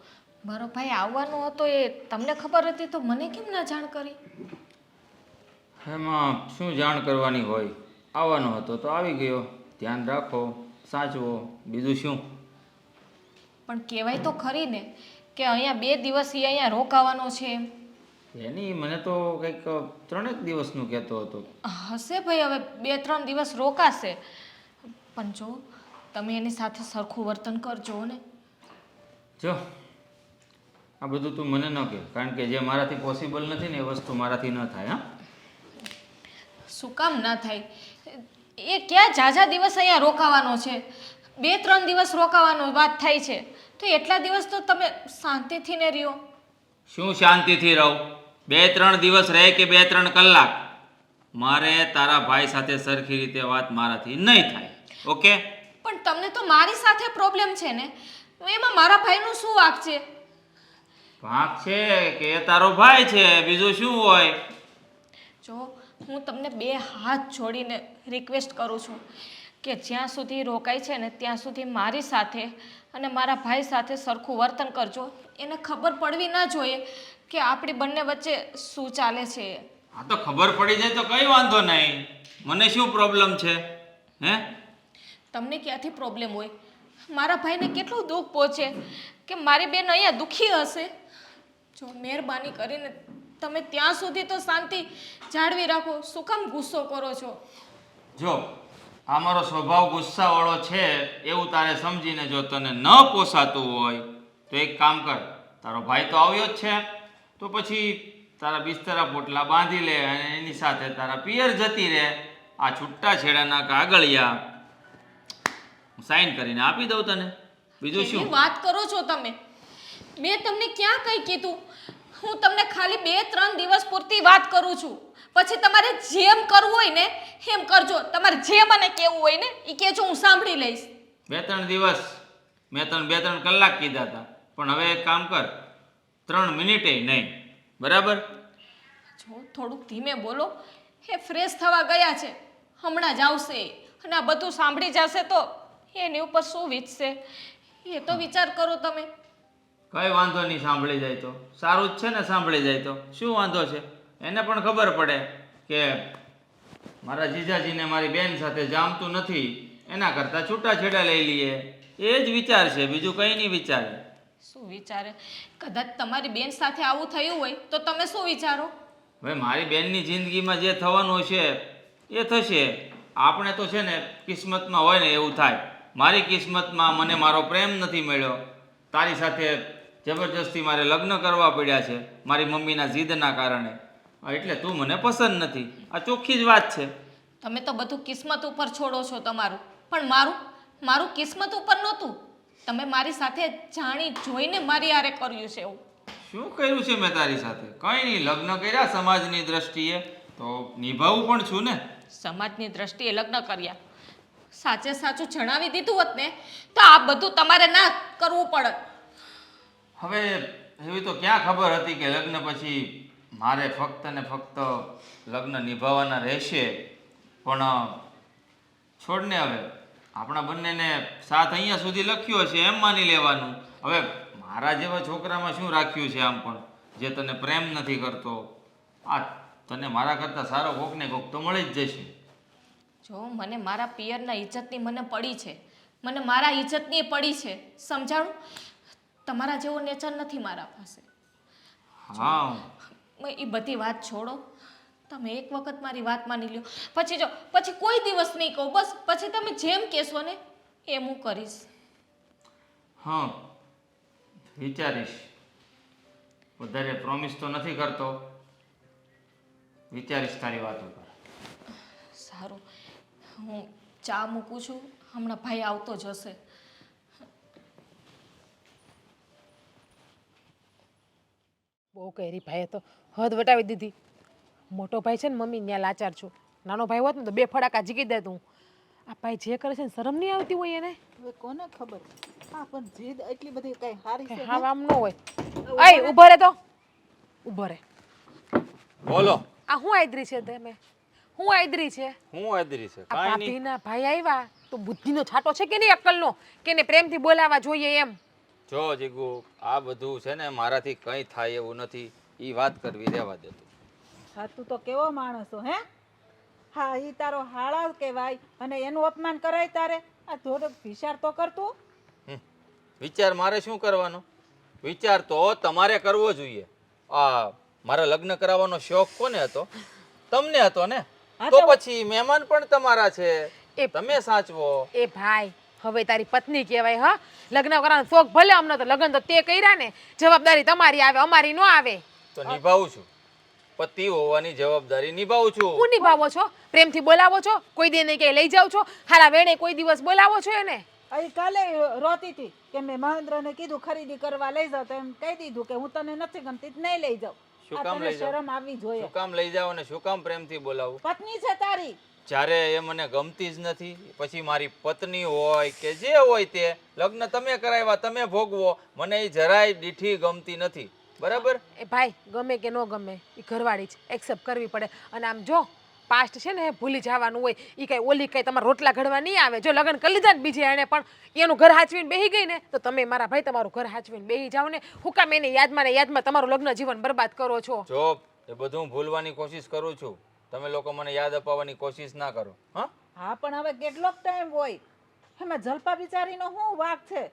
મારો ભાઈ આવવાનો હતો એ તમને ખબર હતી તો મને કેમ ના જાણ કરી? એમાં શું જાણ કરવાની હોય, આવવાનો હતો તો આવી ગયો. ધ્યાન રાખો, સાચવો, બીજું શું. પણ કહેવાય તો ખરી ને કે અહીંયા 2 દિવસ એ અહીંયા રોકાવાનો છે એમ. એની મને તો કંઈક 3 દિવસનું કહેતો હતો. હશે ભાઈ, હવે 2-3 દિવસ રોકાશે. પણ જો તમે એની સાથે સરખું વર્તન કરજો ને. જો આ બધું તું મને ન કહે, કારણ કે જે મારાથી પોસિબલ નથી ને એ વસ્તુ મારાથી ન થાય. હા શું કામ ના થાય? એ ક્યાં ઝાઝા દિવસ અહીંયા રોકાવાનો છે? 2-3 દિવસ રોકાવાનો વાત થાય છે, તો એટલા દિવસ તો તમે શાંતિથી ને રહ્યો. શું શાંતિથી રહું? 2-3 દિવસ રહે કે 2-3 કલાક, મારે તારા ભાઈ સાથે સરખી રીતે વાત મારાથી નહીં થાય. ઓકે? પણ તમને તો મારી સાથે પ્રોબ્લેમ છે ને, તો એમાં મારા ભાઈનું શું વાંક છે? વાંક છે કે એ તારો ભાઈ છે, બીજું શું હોય? જો હું તમને 2 હાથ જોડીને રિક્વેસ્ટ કરું છું કે જ્યાં સુધી રોકાય છે ને ત્યાં સુધી મારી સાથે અને મારા ભાઈ સાથે સરખું વર્તન કરજો. એને ખબર પડવી ના જોઈએ કે આપણી બંને વચ્ચે શું ચાલે છે. આ તો ખબર પડી જાય તો કઈ વાંધો નહીં, મને શું પ્રોબ્લેમ છે? હે? તમને ક્યાંથી પ્રોબ્લેમ હોય? મારા ભાઈને કેટલું દુઃખ પહોંચે કે મારી બેન અહીંયા દુઃખી હશે. જો મહેરબાની કરીને તમે ત્યાં સુધી તો શાંતિ જાળવી રાખો. શું કામ ગુસ્સો કરો છો? જો આ મારો સ્વભાવ ગુસ્સાવાળો છે એવું તારે સમજીને જો તને ન પોસાતું હોય તો એક કામ કર, તારો ભાઈ તો આવ્યો જ છે, તો પછી તારા બિસ્તરા પોટલા બાંધી લે અને એની સાથે તારા પિયર જતી રહે. આ છૂટા છેડાના કાગળિયા સાઈન કરીને આપી દઉં તને, બીજું કેવી શું? વાત કરો છો તમે? મેં તમને ક્યાં કંઈ કીધું? હું તમને ખાલી 2-3 દિવસ પૂરતી વાત કરું છું, પછી તમારે જેમ કરવું હોય ને એમ કરજો. તમારે જે મને કહેવું હોય ને એ કહેજો, હું સાંભળી લઈશ. 2-3 દિવસ મેં તને 2-3 કલાક કીધા હતા, પણ હવે એક કામ કર, 3 મિનિટે નહીં, બરાબર? જો થોડુંક ધીમે બોલો. એ ફ્રેશ થવા ગયા છે, હમણાં જ આવશે, અને આ બધું સાંભળી જશે તો એની ઉપર શું વીતશે એ તો વિચાર કરો તમે. કઈ વાંધો નહીં, સાંભળી જાય તો સારું જ છે ને, સાંભળી જાય તો શું વાંધો છે? એને પણ ખબર પડે કે મારા જીજાજીને મારી બેન સાથે જામતું નથી, એના કરતાં છૂટાછેડા લઈ લઈએ, એ જ વિચાર છે, બીજું કંઈ નહીં વિચારે. શું વિચારે? કદાચ તમારી બેન સાથે આવું થયું હોય તો તમે શું વિચારો? હવે મારી બેનની જિંદગીમાં જે થવાનું છે એ થશે. આપણે તો છે ને કિસ્મતમાં હોય ને એવું થાય. મારી કિસ્મતમાં મને મારો પ્રેમ નથી મળ્યો, તારી સાથે જબરજસ્તી મારે લગ્ન કરવા પડ્યા છે મારી મમ્મીના જીદના કારણે, એટલે તું મને પસંદ નથી. આ ચોખ્ખી જ વાત છે. તમે તો બધું કિસ્મત ઉપર છોડો છો તમારું, પણ મારું કિસ્મત ઉપર નહોતું. તમે મારી સાથે જાણી જોઈને મારી હારે કર્યું છે એવું. શું કર્યું છે મેં તારી સાથે? કંઈ નહીં, લગ્ન કર્યા સમાજની દ્રષ્ટિએ તો નિભાવું પણ છું ને. સમાજની દ્રષ્ટિએ લગ્ન કર્યા, સાચે સાચું જણાવી દીધું હોત ને તો આ બધું તમારે ના કરવું પડત. હવે એવી તો ક્યાં ખબર હતી કે લગ્ન પછી મારે ફક્ત ને ફક્ત લગ્ન નિભાવવાના રહેશે. પણ છોડને, હવે આપણા બંનેને સાથ અહીંયા સુધી લખ્યો છે એમ માની લેવાનું. હવે મારા જેવા છોકરામાં શું રાખ્યું છે આમ પણ, જે તને પ્રેમ નથી કરતો? આ તને મારા કરતાં સારો કોકને કોક તો મળી જ જશે. જો મને મારા પિયરના ઇજ્જતની મને પડી છે, મને મારા ઇજ્જતની પડી છે, સમજાણું? તમારા જેવો નેચર નથી મારા પાસે. હા, એ બધી વાત છોડો. તમે એક વખત મારી વાત માની લ્યો, પછી કોઈ દિવસ નહીં કહું. બસ પછી તમે જેમ કહેશો ને એમ હું કરીશ. હા, વિચારીશ. વધારે પ્રોમિસ તો નથી કરતો, વિચારીશ તારી વાત ઉપર. સારું, હું ચા મૂકું છું, હમણાં ભાઈ આવતો જ હશે. બહુ કરી ભાઈએ તો હદ વટાવી દીધી. મોટો ભાઈ છે ને મમ્મી ત્યાં લાચાર છું, નાનો ભાઈ હોત ને તો 2 ફડાકા જીકી દેત હું. આ ભાઈ જે કરે છે ને શરમ નહીં આવતી હોય એને? હવે કોને ખબર? હા, પણ જીદ એટલી બધી કઈ હારી છે હા, આમ ન હોય. અય ઊભો રે, તો ઊભો રે. બોલો. આ હું આદરી છે તમે? હું આદરી છે? હું આદરી છે? આ ભાભીના ભાઈ આવ્યા તો બુદ્ધિનો છાંટો છે કે નહીં, અક્કલનો, કે એને પ્રેમથી બોલાવવા જોઈએ એમ? જો જીગુ, આ બધું છે ને મારાથી કંઈ થાય એવું નથી, એ વાત કરવી રહેવા દે તું. હા, તું તો કેવો માણસ હો, હે? હા, ઈ તારો હાળા કહેવાય અને એનું અપમાન કરાય તારે? આ થોડોક વિચાર તો કરતું. વિચાર મારે શું કરવાનો? વિચાર તો તમારે કરવો જોઈએ. આ મારા લગ્ન કરાવવાનો શોખ કોને હતો? તમને હતો ને? તો પછી મહેમાન પણ તમારા છે, તમે સાચવો. એ ભાઈ હવે તારી પત્ની કહેવાય. હા, લગ્ન કરવાનો શોખ ભલે અમને, તો લગ્ન તો તે કર્યા ને, જવાબદારી તમારી આવે, અમારી ન આવે. તો નિભાવું છું, પતિ હોવાની જવાબદારી નિભાવું છું. હું નિભાવો છો? પ્રેમથી બોલાવો છો? કોઈ દે નહીં કે લઈ જાઓ છો? હારા વેણે કોઈ દિવસ બોલાવો છો એને? અહીં કાલે રોતી હતી કે મેં મહેન્દ્રને કીધું ખરીદી કરવા લઈ જાવ તો એમ કહી દીધું કે હું તને નથી ગમતી તો નહીં લઈ જાઉં. શું આ કામ તને લઈ જાઉં? શરમ આવવી જોઈએ. શું કામ લઈ જાવ અને શું કામ પ્રેમથી બોલાવું? પત્ની છે તારી. જ્યારે એ મને ગમતી જ નથી, પછી મારી પત્ની હોય કે જે હોય તે, લગ્ન તમે કરાવ્યા, તમે ભોગવો, મને એ જરાય દીઠી ગમતી નથી. બરાબર? એ ભાઈ ગમે કે ન ગમે એ ઘરવાળી જ એક્સેપ્ટ કરવી પડે. અને આમ જો પાસ્ટ છે ને એ ભૂલી જવાનું હોય. એ કઈ ઓલી કઈ તમારા રોટલા ઘડવા નહીં આવે. જો લગ્ન કરી લીધા ને બીજે એને પણ એનું ઘર હાચવીને બેહી ગઈ ને તો તમે મારા ભાઈ તમારું ઘર હાચવીને બેહી જાઓ ને. હું કામ એની યાદમાં ને યાદમાં તમારું લગ્ન જીવન બરબાદ કરો છો? જો એ બધું ભૂલવાની કોશિશ કરું છું, તમે લોકો મને યાદ અપાવવાની કોશિશ ના કરો. હા, હા પણ હવે કેટલોક ટાઈમ હોય એમાં જલપા બિચારીનો શું વાંક છે?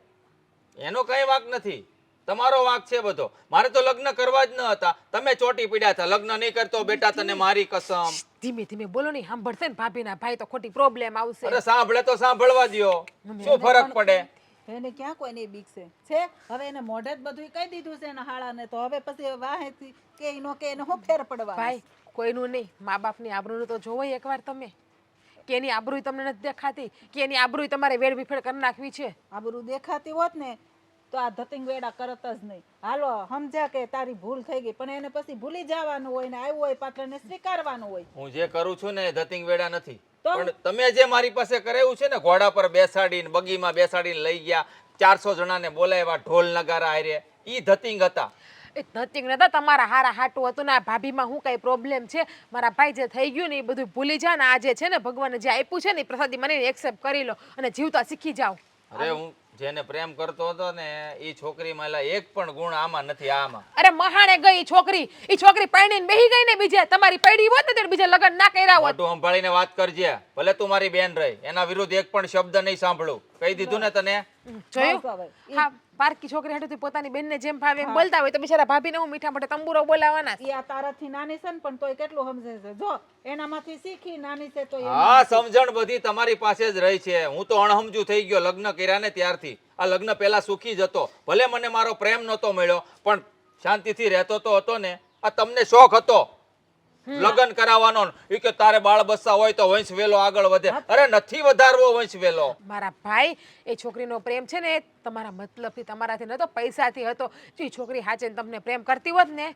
એનો કઈ વાંક નથી, તમારો વાંક છે બધો. મારે તો લગ્ન કરવા જ ન હતા, તમે ચોટી પડ્યા હતા. લગ્ન નહીં કરતો બેટા, તને મારી કસમ. ધીમે ધીમે બોલો નહીં, સાંભળશે ને ભાભીના ભાઈ તો ખોટી પ્રોબ્લેમ આવશે. અરે સાંભળે તો સાંભળવા દ્યો, શું ફરક પડે? એને ક્યાં કોઈની બીક છે? હવે એને મોઢે જ બધું કહી દીધું છે એના હાળાને, તો હવે પછી વાહેથી કે નો કે એને શું ફેર પડવા? ભાઈ કોઈનું નહીં, મા બાપની આબરૂનું તો જોવો એકવાર તમે કે એની આબરૂ તમને નથી દેખાતી કે એની આબરૂ તમારે વેડ વિફેડ કરી નાખવી છે. આબરૂ દેખાતી હોત ને તો આ ધતિંગ વેડા કરત જ નહીં. હાલો સમજ્યા કે તારી ભૂલ થઈ ગઈ, પણ એને પછી ભૂલી જવાનું હોય ને આવ્યું હોય પાત્રને સ્વીકારવાનું હોય. હું જે કરું છું ને એ ધતિંગ વેડા નથી, તો? પણ તમે જે મારી પાસે કરાવ્યું છે ને, ઘોડા પર બેસાડીને બગીમાં બેસાડીને લઈ ગયા, 400 જણાને બોલાવ્યા, ઢોલ નગારા હારે, ઈ ધતિંગ હતા. એ નથિંગ નતા, તમારા હારા હાટું હતું ને આ ભાભીમાં હું કઈ પ્રોબ્લેમ છે? મારા ભાઈ જે થઈ ગયું ને એ બધું ભૂલી જા ને. આ જે છે ને ભગવાને જે આપ્યું છે ને એ પ્રસાદી મને એક્સેપ્ટ કરી લો અને જીવતા શીખી જાઓ. અરે હું જેને પ્રેમ કરતો હતો ને એ છોકરી માલા એક પણ ગુણ આમાં નથી. આમાં અરે મહાણે ગઈ ઈ છોકરી પરણીને બેહી ગઈ ને બીજે. તમારી પૈડી હોત ને ત્યારે બીજે લગ્ન ના કર્યા હોત. મોઢું સંભાળીને વાત કરજે, ભલે તું મારી બેન રહી, એના વિરુદ્ધ એક પણ શબ્દ નહીં સાંભળું. કહી દીધું ને તને. જોયું? બસ હવે. હા, પારકી છોકરી હાટુથી પોતાની બેનને જેમ ભાવે એમ બોલતા હોય તો બિચારા ભાભીને હું મીઠા મોઢે તંબુરો બોલાવાના છે. ઈ આ તારાથી નાની છે ને પણ તોય કેટલું સમજે છે. જો એનામાંથી શીખી નાની છે તો હા, સમજણ બધી તમારી પાસે જ રહી છે. હું તો અણહમજુ થઈ ગયો લગ્ન કર્યા ને ત્યારથી. આ લગ્ન પહેલા સુખી જ હતો, ભલે મને મારો પ્રેમ નહોતો મળ્યો પણ શાંતિથી રહેતો તો હતો ને. આ તમને શોખ હતો લગ્ન કરાવવાનો, ઈ કે તારે બાળ બચ્ચા હોય તો વંશ વેલો આગળ વધે. અરે નથી વધારવો વંશ વેલો. મારા ભાઈ એ છોકરીનો પ્રેમ છે ને એ તમારા મતલબથી તમારાથી નતો, પૈસાથી હતો. જો એ છોકરી હાચે તમને પ્રેમ કરતી હોત ને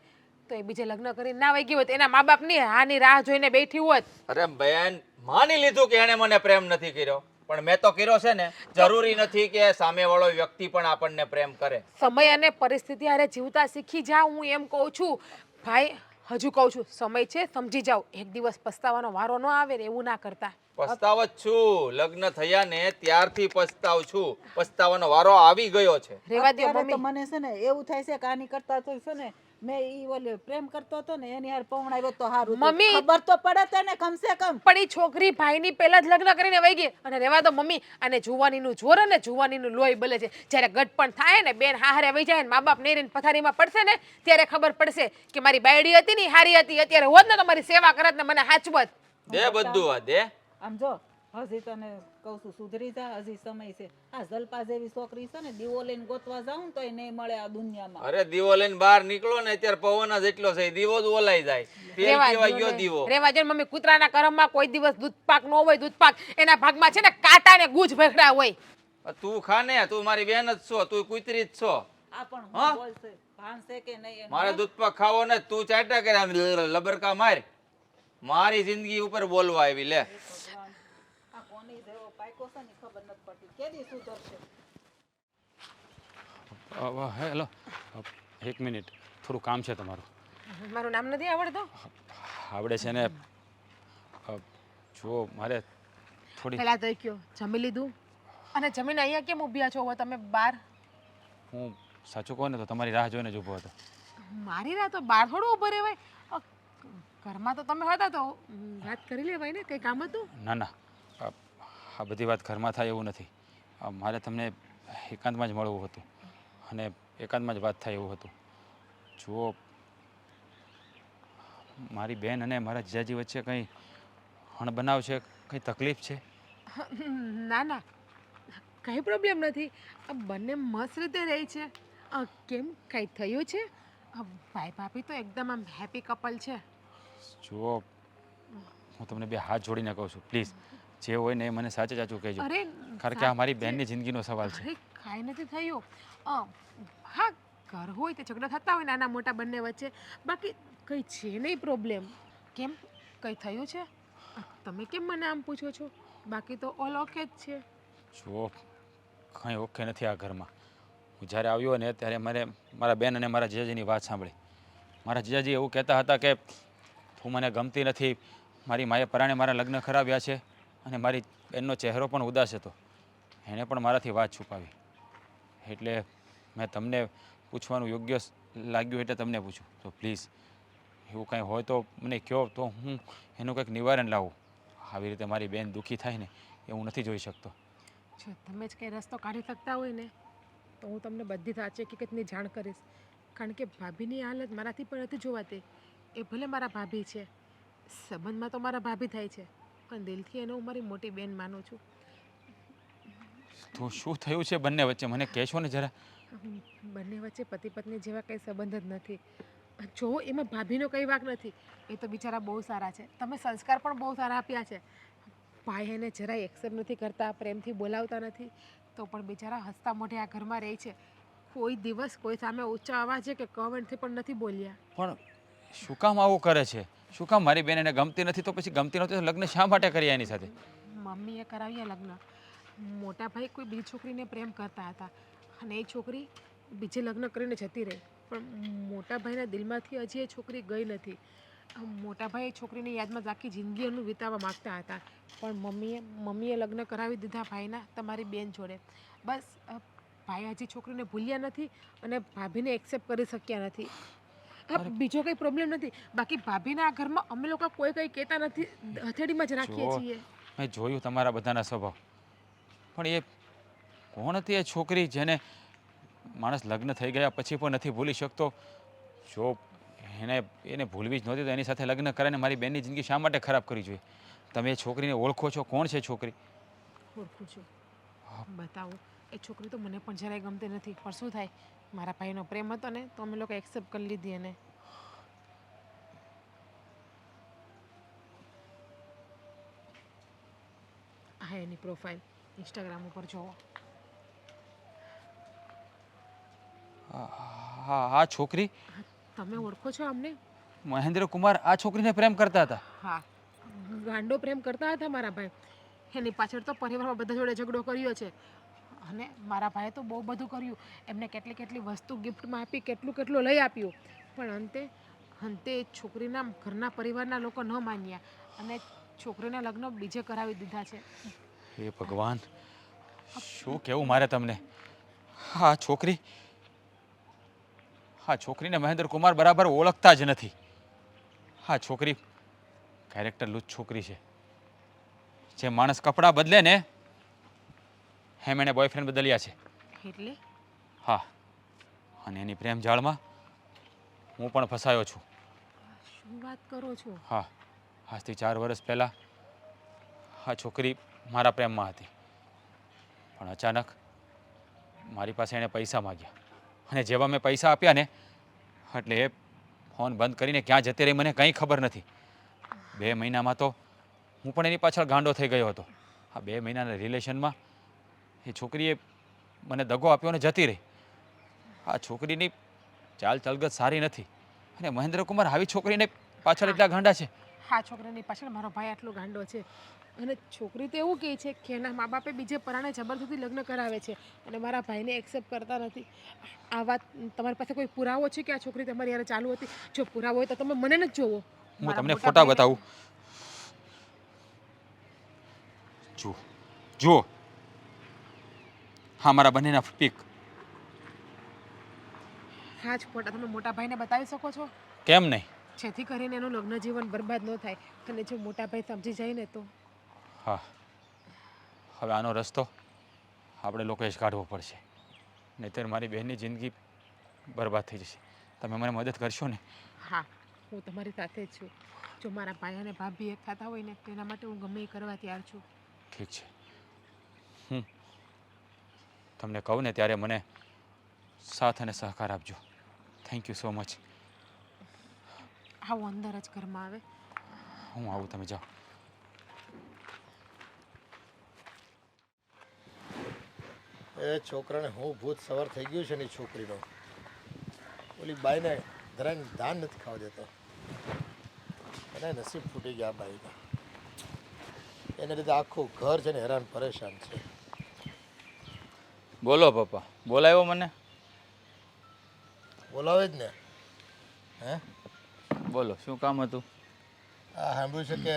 તો એ બીજે લગ્ન કરીને ના વહી ગઈ હોત, એના મા બાપની હાની રાહ જોઈને બેઠી હોત. અરે બેન, માની લીધું કે એને મને પ્રેમ નથી કર્યો, પણ મેં તો કર્યો છે ને. જરૂરી નથી કે સામેવાળો વ્યક્તિ પણ આપણને પ્રેમ કરે. સમય અને પરિસ્થિતિ હારે જીવતા શીખી જાઓ, હું એમ કહું છું. ભાઈ હજુ કહું છું, સમય છે સમજી જાઓ. એક દિવસ પસ્તાવાનો વારો ન આવે ને એવું ના કરતા. પસ્તાવ જ છું, લગ્ન થયા ને ત્યારથી પસ્તાવ છું. પસ્તાવાનો વારો આવી ગયો છે. રેવા દો અત્યારે તો મમ્મી. મને છે ને એવું થાય છે કે આની કરતા તો છે ને મેં ઈ ઓલે પ્રેમ કરતો હતો ને એની હારે પવણાવ્યો તો હારું હતું. મમ્મી! ખબર તો પડે તને કમસે કમ. પણ એ છોકરી ભાઈની પહેલા જ લગ્ન કરીને વહી ગઈ. અને રેવા દો મમ્મી, અને જુવાનીનું જોર અને જુવાનીનું લોહી બલે છે. જ્યારે ગટપણ થાય ને બેન હારે વહી જાય ને મા બાપ નહીં રહીને પથારીમાં પડશે ને ત્યારે ખબર પડશે કે મારી બાયડી હતી ને ઈ હારી હતી. અત્યારે હોત ને તમારી સેવા કરત ને મને હાચવત. દે બધું આ દે. આમ જો હજી તને કહું છું સુધરી જા, હજી સમય છે. આ જલપા જેવી છોકરી છે ને દીવો લઈને ગોતવા જાઉં તો નહીં મળે આ દુનિયામાં. અરે દીવો લઈને બહાર નીકળો ને અત્યારે પવન જ એટલો છે, દીવો જ ઓલાઈ જાય. તેલ કેવા ગયો દીવો. રેવા દો મમ્મી, કૂતરાના કરમમાં કોઈ દિવસ દૂધપાક ન હોય. દૂધપાક એના ભાગમાં છે ને કાંટા ને ગુજ ભેગડા હોય. તું ખાને, તું મારી બેન જ છો, તું કુતરી જ છો. આ પણ હા? હું બોલશે ભાન છે કે નહીં એનું? મારે દૂધપાક ખાવો ને, તું ચાટા કરે આમ લબરકા માર. મારી જિંદગી ઉપર બોલવા આવી લે. આ કોની જેવો પાયકો છે ને ખબર નથી પડતી. કેદી સુધરશે? હેલો, એક મિનિટ, થોડું કામ છે તમારું. મારું નામ નથી આવડતું? આવડે છે ને. જો મારે થોડી, પેલા તો કયો જમી લીધું? અને જમીને અહીંયા કેમ ઊભ્યા છો હવે તમે બહાર? હું સાચું કહું ને તો તમારી રાહ જોઈને જ ઊભો હતો. મારી રાહ તો બહાર થોડું ઊભો રહેવાય. ઘરમાં તો તમે હતા તો વાત કરી લેવાય ને, કંઈ કામ હતું? ના ના, આ બધી વાત ઘરમાં થાય એવું નથી. મારે તમને એકાંતમાં જ મળવું હતું અને એકાંતમાં જ વાત થાય એવું હતું. જુઓ, મારી બેન અને મારા જીજાજી વચ્ચે કંઈ અણબનાવ છે, કંઈ તકલીફ છે? ના ના, કંઈ પ્રોબ્લેમ નથી. આ બંને મસ્ત રીતે રહે છે. કેમ કંઈ થયું છે? ભાઈ ભાભી તો એકદમ આમ હેપી કપલ છે. જુઓ હું તમને બે હાથ જોડીને કહું છું પ્લીઝ જે હોય ને એ મને સાચે સાચું કહેજો અરે કારણ કે આ મારી બહેનની જિંદગીનો સવાલ છે અરે કાંઈ નથી થયું હા ઘર હોય તો ઝઘડા થતા હોય નાના મોટા બંને વચ્ચે બાકી કંઈ છે નહીં પ્રોબ્લેમ કેમ કંઈ થયું છે તમે કેમ મને આમ પૂછો છો બાકી તો ઓલ ઓકે જ છે જુઓ કંઈ ઓકે નથી આ ઘરમાં હું જ્યારે આવ્યો ને ત્યારે મારા બેન અને મારા જીજાજીની વાત સાંભળી મારા જીજાજી એવું કહેતા હતા કે તું મને ગમતી નથી મારી માએ પરાણે મારા લગ્ન કરાવ્યા છે અને મારી બેનનો ચહેરો પણ ઉદાસ હતો એણે પણ મારાથી વાત છુપાવી એટલે મેં તમને પૂછવાનું યોગ્ય લાગ્યું એટલે તમને પૂછ્યું તો પ્લીઝ એવું કંઈ હોય તો મને કહો તો હું એનું કંઈક નિવારણ લાવું આવી રીતે મારી બેન દુઃખી થાય ને એ હું નથી જોઈ શકતો જો તમે જ કંઈ રસ્તો કાઢી શકતા હોય ને તો હું તમને બધી સાચી હકીકતની જાણ કરીશ કારણ કે ભાભીની હાલત મારાથી પણ નથી જોવાતી એ ભલે મારા ભાભી છે સંબંધમાં તો મારા ભાભી થાય છે પણ દિલથી એને હું મારી મોટી બેન માનું છું તો શું થયું છે બંને વચ્ચે મને કહેશો ને જરા બંને વચ્ચે પતિ પત્ની જેવા કંઈ સંબંધ જ નથી જો એમાં ભાભીનો કંઈ વાંક નથી એ તો બિચારા બહુ સારા છે તમે સંસ્કાર પણ બહુ સારા આપ્યા છે ભાઈ એને જરાય એક્સેપ્ટ નથી કરતા પ્રેમથી બોલાવતા નથી તો પણ બિચારા હસતા મોઢે આ ઘરમાં રહે છે કોઈ દિવસ કોઈ સામે ઊંચા અવાજે કે કમેન્ટથી પણ નથી બોલ્યા પણ શું કામ આવું કરે છે શું કામ મારી બેન એને ગમતી નથી તો પછી ગમતી નહોતી તો લગ્ન શા માટે કર્યા એની સાથે મમ્મીએ કરાવ્યા લગ્ન મોટા ભાઈ કોઈ બીજી છોકરીને પ્રેમ કરતા હતા અને એ છોકરી બીજે લગ્ન કરીને જતી રહી પણ મોટા ભાઈના દિલમાંથી હજી એ છોકરી ગઈ નથી મોટા ભાઈ એ છોકરીની યાદમાં આખી જિંદગી એનું વિતાવવા માગતા હતા પણ મમ્મીએ લગ્ન કરાવી દીધા ભાઈના તમારી બેન જોડે બસ ભાઈ હજી છોકરીને ભૂલ્યા નથી અને ભાભીને એક્સેપ્ટ કરી શક્યા નથી બીજો કંઈ પ્રોબ્લેમ નથી બાકી ભાભીના આ ઘરમાં અમે લોકો કોઈ કંઈ કહેતા નથી હથેળીમાં જ રાખીએ છીએ મેં જોયું તમારા બધાના સ્વભાવ પણ એ કોણ હતી એ છોકરી જેને માણસ લગ્ન થઈ ગયા પછી પણ નથી ભૂલી શકતો જો એને ભૂલવી જ નહોતી તો એની સાથે લગ્ન કરીને મારી બેનની જિંદગી શા માટે ખરાબ કરવી જોઈએ તમે એ છોકરીને ઓળખો છો કોણ છે છોકરી ઓળખું છું બતાવો એ છોકરી તો મને પણ જરાય ગમતી નથી પણ શું થાય મારા ભાઈનો પ્રેમ હતો ને તો અમે લોકો એક્સેપ્ટ કરી લીધી એને હા એની પ્રોફાઇલ ઇન્સ્ટાગ્રામ ઉપર જોવો હા આ છોકરી તમે ઓળખો છો અમને મહેન્દ્ર કુમાર આ છોકરીને પ્રેમ કરતા હતા હા ગાંડો પ્રેમ કરતા હતા મારા ભાઈ એની પાછળ તો પરિવારમાં બધા જોડે ઝઘડો કર્યો છે અને મારા ભાઈએ તો બહુ બધું કર્યું એમને કેટલી કેટલી વસ્તુ ગિફ્ટમાં આપી કેટલું લઈ આપ્યું પણ અંતે છોકરીના ઘરના પરિવારના લોકો ન માન્યા અને છોકરીના લગ્ન બીજે કરાવી દીધા છે હે ભગવાન શું કહેવું મારે તમને હા છોકરીને મહેન્દ્ર કુમાર બરાબર ઓળખતા જ નથી હા છોકરી કેરેક્ટર લૂજ છોકરી છે જે માણસ કપડાં બદલે ને એમ એણે બોયફ્રેન્ડ બદલ્યા છે એટલે હા અને એની પ્રેમ જાળમાં હું પણ ફસાયો છું શું વાત કરો છો હા આજથી 4 વર્ષ પહેલાં આ છોકરી મારા પ્રેમમાં હતી પણ અચાનક મારી પાસે એણે પૈસા માગ્યા અને જેવા મેં પૈસા આપ્યા ને એટલે એ ફોન બંધ કરીને ક્યાં જતી રહી મને કંઈ ખબર નથી 2 મહિનામાં તો હું પણ એની પાછળ ગાંડો થઈ ગયો હતો આ 2 મહિનાના રિલેશનમાં એ છોકરીએ મને દગો આપ્યો અને જતી રહી આ છોકરીની ચાલ ચલગત સારી નથી અને મહેન્દ્ર કુમાર આવી છોકરીને પાછળ એટલા ગાંડા છે હા છોકરાની પાછળ મારો ભાઈ આટલો ગાંડો છે અને છોકરી તો એવું કહે છે કે એના મા બાપે બીજે પરાણે જબરદસ્તી લગ્ન કરાવે છે અને મારા ભાઈને એક્સેપ્ટ કરતા નથી આ વાત તમારી પાસે કોઈ પુરાવો છે કે આ છોકરી તમારી યારે ચાલુ હતી જો પુરાવો હોય તો તમે મને જ જોવો હું તમને ફોટા બતાવું જુઓ હા મારા બંનેના પિક હા જ ફોટા તમે મોટા ભાઈને બતાવી શકો છો કેમ નહીં જેથી કરીને એનું લગ્ન જીવન બરબાદ ન થાય અને જો મોટા ભાઈ સમજી જાય ને તો હા હવે આનો રસ્તો આપણે લોકોએ જ કાઢવો પડશે નહીંતર મારી બહેનની જિંદગી બરબાદ થઈ જશે તમે મને મદદ કરશો ને હા હું તમારી સાથે જ છું જો મારા ભાઈ અને ભાભી એક થતા હોય ને તેના માટે હું ગમે એ કરવા તૈયાર છું ઠીક છે તમને કહું ને ત્યારે મને સાથ અને સહકાર આપજો થેન્ક યુ સો મચ આવો અંદર જ ઘરમાં આવે હું આવું, તમે જાઓ. એ છોકરાને હું ભૂત સવાર થઈ ગયું છે ને એ છોકરીનો. ઓલી બાઈને ધરાઈને ધાન નથી ખાવા દેતો. અને નસીબ ફૂટી ગયા આ બાઈના. એને લીધે આખું ઘર છે ને હેરાન પરેશાન છે. બોલો પપ્પા, બોલાવ્યો મને? બોલાવે જ ને. હે બોલો, શું કામ હતું? આ સાંભળ્યું છે કે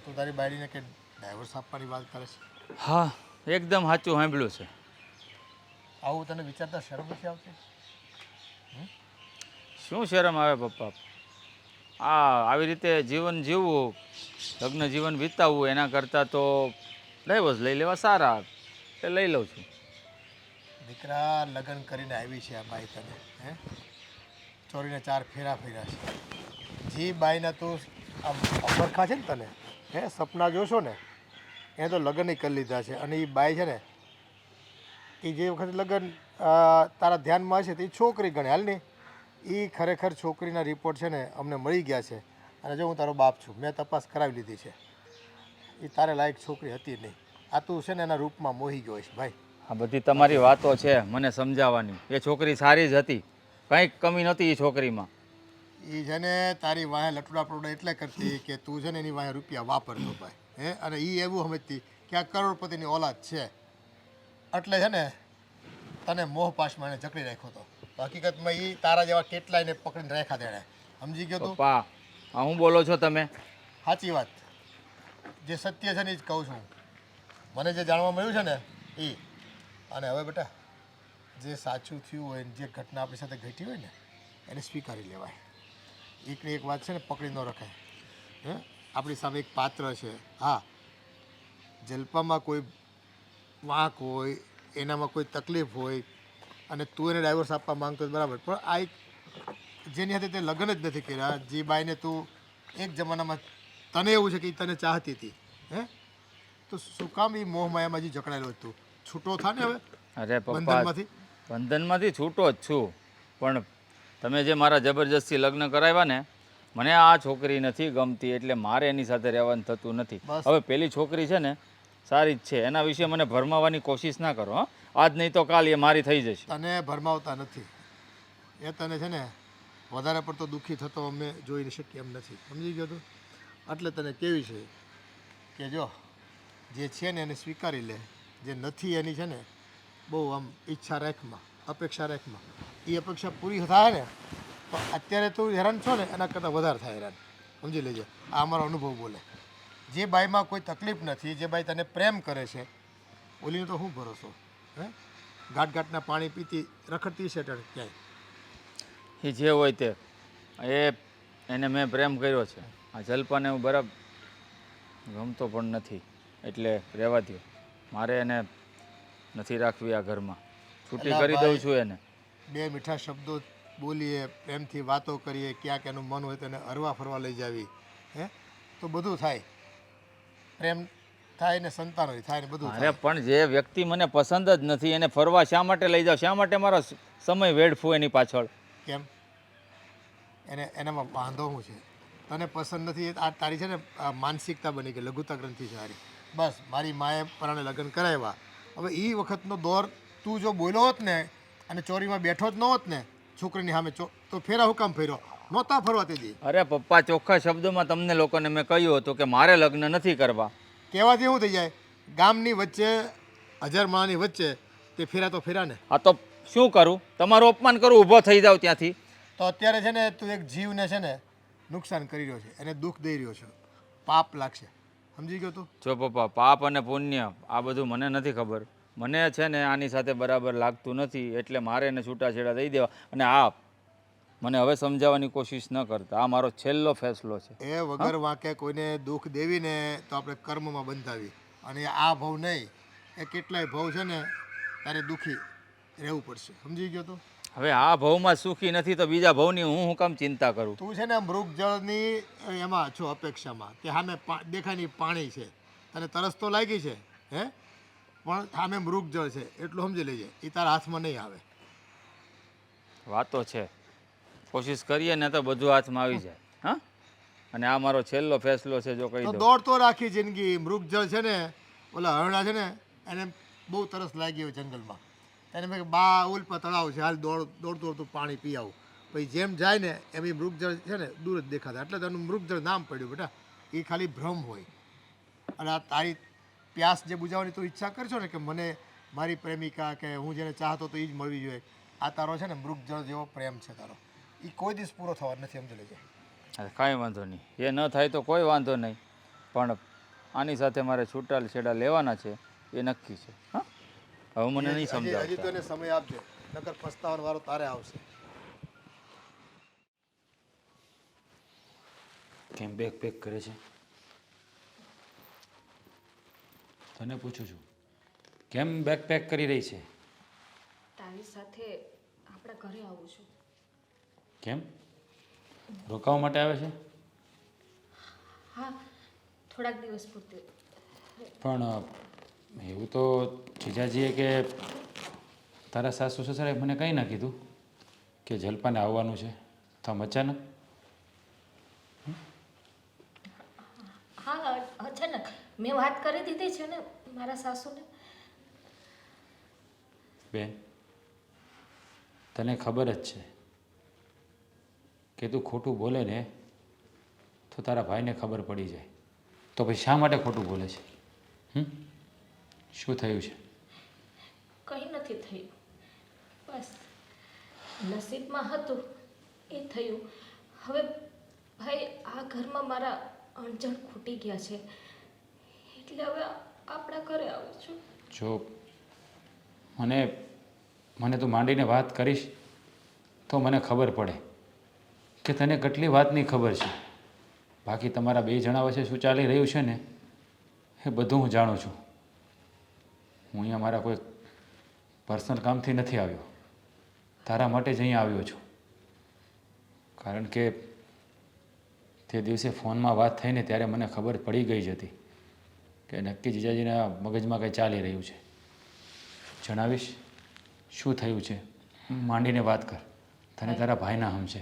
તું તારી બાયડીને કે ડાયવર્સ આપવાની વાત કરે છે. હા, એકદમ સાચું સાંભળ્યું છે. આવું તને વિચારતા શરમ નથી આવતી? શું શરમ આવે પપ્પા? આવી રીતે જીવન જીવવું, લગ્ન જીવન વિતાવવું એના કરતાં તો ડાયવોર્સ લઈ લેવા સારા, એ લઈ લઉં છું. દીકરા, લગ્ન કરીને આવી છે આ બાઈ તને, હે ચોરીને 4 ફેરા ફેર્યા છે. જે બાઈના તું આમ અમરખા છે ને તને, હે સપના જોશો ને, એને તો લગ્ન કરી લીધા છે. અને એ બાઈ છે ને, એ જે વખતે લગ્ન તારા ધ્યાનમાં હશે તો એ છોકરી ગણે. હાલ ને એ ખરેખર છોકરીના રિપોર્ટ છે ને અમને મળી ગયા છે. અને જો હું તારો બાપ છું, મેં તપાસ કરાવી લીધી છે. એ તારે લાયક છોકરી હતી નહીં. આ તું છે ને એના રૂપમાં મોહી ગયો છે ભાઈ. આ બધી તમારી વાતો છે મને સમજાવવાની. એ છોકરી સારી જ હતી, કંઈક કમી નહોતી એ છોકરીમાં. એ છે ને તારી વાંહે લટુડા પટુડા એટલે કરતી કે તું છે ને એની વાંહે રૂપિયા વાપરતો ભાઈ, હે. અને એ એવું સમજતી કે આ કરોડપતિની ઓલાદ છે, એટલે છે ને તને મોહ પાશમાં એને જકડી રાખ્યો હતો. હકીકતમાં એ તારા જેવા કેટલાયને પકડીને રાખ્યા તેણે. સમજી ગયો તું? પપ્પા, આ હું બોલો છો તમે? સાચી વાત. જે સત્ય છે ને એ જ કહું છું. મને જે જાણવા મળ્યું છે ને એ. અને હવે બેટા, જે સાચું થયું હોય ને જે ઘટના આપણી સાથે ઘટી હોય ને એને સ્વીકારી લેવાય. એકને એક વાત છે ને પકડી ન રખાય. હે, આપણી સામે એક પાત્ર છે. હા, જલ્પામાં કોઈ વાંક હોય, એનામાં કોઈ તકલીફ હોય અને તું એને ડાયવોર્સ આપવા માંગતો હોય બરાબર, પણ આ એક જેની સાથે તે લગ્ન જ નથી કર્યા, જે બાઈને તું એક જમાનામાં તને એવું છે કે એ તને ચાહતી હતી, હે, તો શું કામ એ મોહ માયામાં જે જકડાયેલો હતું? છૂટો થા ને હવે અરે પપ્પા, બંધનમાંથી. બંધનમાંથી છૂટો જ છું, પણ તમે જે મારા જબરજસ્તી લગ્ન કરાવ્યા ને, મને આ છોકરી નથી ગમતી એટલે મારે એની સાથે રહેવાનું થતું નથી. બસ. હવે પેલી છોકરી છે ને સારી જ છે, એના વિશે મને ભરમાવાની કોશિશ ના કરો. હા, આજ નહીં તો કાલ એ મારી થઈ જશે. તને ભરમાવતા નથી, એ તને છે ને વધારે પડતો દુઃખી થતો અમે જોઈ શકીએ એમ નથી. સમજી ગયો તું? એટલે તને કેવી છે કે જો જે છે ને એને સ્વીકારી લે, જે નથી એની છે ને બહુ આમ ઈચ્છા રાખમાં, અપેક્ષા રાખમાં. એ અપેક્ષા પૂરી થાય ને તો અત્યારે તું હેરાન છો ને એના કરતાં વધારે થાય હેરાન. સમજી લેજે, આ અમારો અનુભવ બોલે. જે બાઈમાં કોઈ તકલીફ નથી, જે બાઈ તને પ્રેમ કરે છે, ઓલીનો તો શું ભરોસો? હે, ઘાટના પાણી પીતી રખડતી છે ક્યાંય. એ જે હોય તે, એને મેં પ્રેમ કર્યો છે. આ જલ્પાને હું બરાબર ગમતો પણ નથી, એટલે રહેવા દો. મારે એને નથી રાખવી આ ઘરમાં, છૂટી અલા કરી દઉં છું એને. 2 મીઠા શબ્દો બોલીએ, પ્રેમથી વાતો કરીએ, ક્યાંક એનું મન હોય તો એને હરવા ફરવા લઈ જાવી, હે, તો બધું થાય. પ્રેમ થાય ને સંતાનો થાય ને બધું અરે થાય. પણ જે વ્યક્તિ મને પસંદ જ નથી એને ફરવા શા માટે લઈ જાવ? શા માટે મારો સમય વેડફું એની પાછળ? કેમ? એનામાં વાંધો શું છે? તને પસંદ નથી, આ તારી છે ને આ માનસિકતા બની ગઈ, લઘુતા ગ્રંથિ છે હારી. બસ મારી માએ પરાણે લગ્ન કરાવ્યા. હવે એ વખતનો દોર તું જો બોલ્યો હોત ને અને ચોરીમાં બેઠો જ ન હોત ને છોકરીની સામે તો ફેરા હું કામ ફેર્યો? નહોતા ફરવા તેજી. અરે પપ્પા, ચોખ્ખા શબ્દોમાં તમને લોકોને મેં કહ્યું હતું કે મારે લગ્ન નથી કરવા. કહેવાથી શું થઈ જાય? ગામની વચ્ચે 1000 માળની વચ્ચે તે ફેરા તો ફેરા ને. આ તો શું કરું? તમારું અપમાન કરું, ઊભો થઈ જાવ ત્યાંથી. તો અત્યારે છે ને તું એક જીવને છે ને નુકસાન કરી રહ્યો છે, એને દુઃખ દઈ રહ્યો છે, પાપ લાગશે. સમજી ગયો તું? જો પપ્પા, પાપ અને પુણ્ય આ બધું મને નથી ખબર. મને છે ને આની સાથે બરાબર લાગતું નથી, એટલે મારે એને છૂટાછેડા દઈ દેવા. અને મને હવે સમજાવવાની કોશિશ ન કરતા, આ મારો છેલ્લો ફેસલો છે. એ વગર વાંકે કોઈને દુઃખ દેવીને તો આપણે કર્મમાં બંધાવી. અને આ ભવ નહીં, એ કેટલાય ભવ છે ને તારે દુઃખી રહેવું પડશે. સમજી ગયો તું? હવે આ ભવમાં સુખી નથી તો બીજા ભવની હું કામ ચિંતા કરું? તું છે ને મૃગજળની એમાં છો અપેક્ષામાં કે સામે દેખાયની પાણી છે, તને તરસ તો લાગી છે, હે, પણ સામે મૃગજળ છે એટલું સમજી લેજે. એ તારા હાથમાં નહીં આવે. વાતો છે, કોશિશ કરીએ ને તો બધું હાથમાં આવી જાય. હા, અને આ મારો છેલ્લો ફેસલો છે જો કહી તો દઉં. દોડતો રાખી જિંદગી. મૃગજળ છે ને, ઓલા હરણા છે ને, એને બહુ તરસ લાગી હોય જંગલમાં. એને મેં કીધું, બા ઉલ્પા તળાવ છે, હાલ દોડતું દોડતું પાણી પી આવું. પછી જેમ જાય ને એમ એ મૃગજળ છે ને દૂર જ દેખાતા, એટલે તેનું મૃગજળ નામ પડ્યું બેટા. એ ખાલી ભ્રમ હોય. અને આ તારી પ્યાસ જે બુજાવવાની તું ઈચ્છા કરશો ને કે મને મારી પ્રેમિકા કે હું જેને ચાહતો તો એ જ મળવી જોઈએ, આ તારો છે ને મૃગજળ જેવો પ્રેમ છે તારો, એ કોઈ દિવસ પૂરો થવાનો નથી, સમજી લેજે. હા, કાંઈ વાંધો નહીં, એ ન થાય તો કોઈ વાંધો નહીં, પણ આની સાથે મારે છૂટા છેડા લેવાના છે એ નક્કી છે. હા, હવે મને નહીં હજી તો સમજાવતા. એને સમય આપજે, નકર પસ્તાવાનો વારો તારે આવશે. કેમ બેગ પેક કરે છે? તને પૂછું છું, કેમ બેગ પેક કરી રહી છે? તારી સાથે આપણા ઘરે આવું છું. કેમ રોકાવા માટે આવે છે? હા, થોડાક દિવસ પૂરતી. પણ એવું તો જીજાજીએ કે તારા સાસુ સસરાએ મને કંઈ ના કીધું કે જલપાને આવવાનું છે, તો આમ અચાનક? હા, અચાનક મેં વાત કરી દીધી છે ને મારા સાસુને. બેન, તને ખબર જ છે કે તું ખોટું બોલે ને તો તારા ભાઈને ખબર પડી જાય, તો પછી શા માટે ખોટું બોલે છે? શું થયું છે? કંઈ નથી થયું, બસ નસીબમાં હતું એ થયું. હવે ભાઈ આ ઘરમાં મારા અણજણ ખૂટી ગયા છે, એટલે હવે આપણા ઘરે આવું છું. જો મને તું માંડીને વાત કરીશ તો મને ખબર પડે કે તને કેટલી વાતની ખબર છે. બાકી તમારા બે જણા વચ્ચે શું ચાલી રહ્યું છે ને એ બધું હું જાણું છું. હું અહીંયા મારા કોઈ પર્સનલ કામથી નથી આવ્યો, તારા માટે જ અહીંયા આવ્યો છું. કારણ કે તે દિવસે ફોનમાં વાત થઈને ત્યારે મને ખબર પડી ગઈ જ હતી કે નક્કી જીજાજીના મગજમાં કંઈ ચાલી રહ્યું છે. જણાવીશ શું થયું છે? માંડીને વાત કર, તને તારા ભાઈના હમ છે.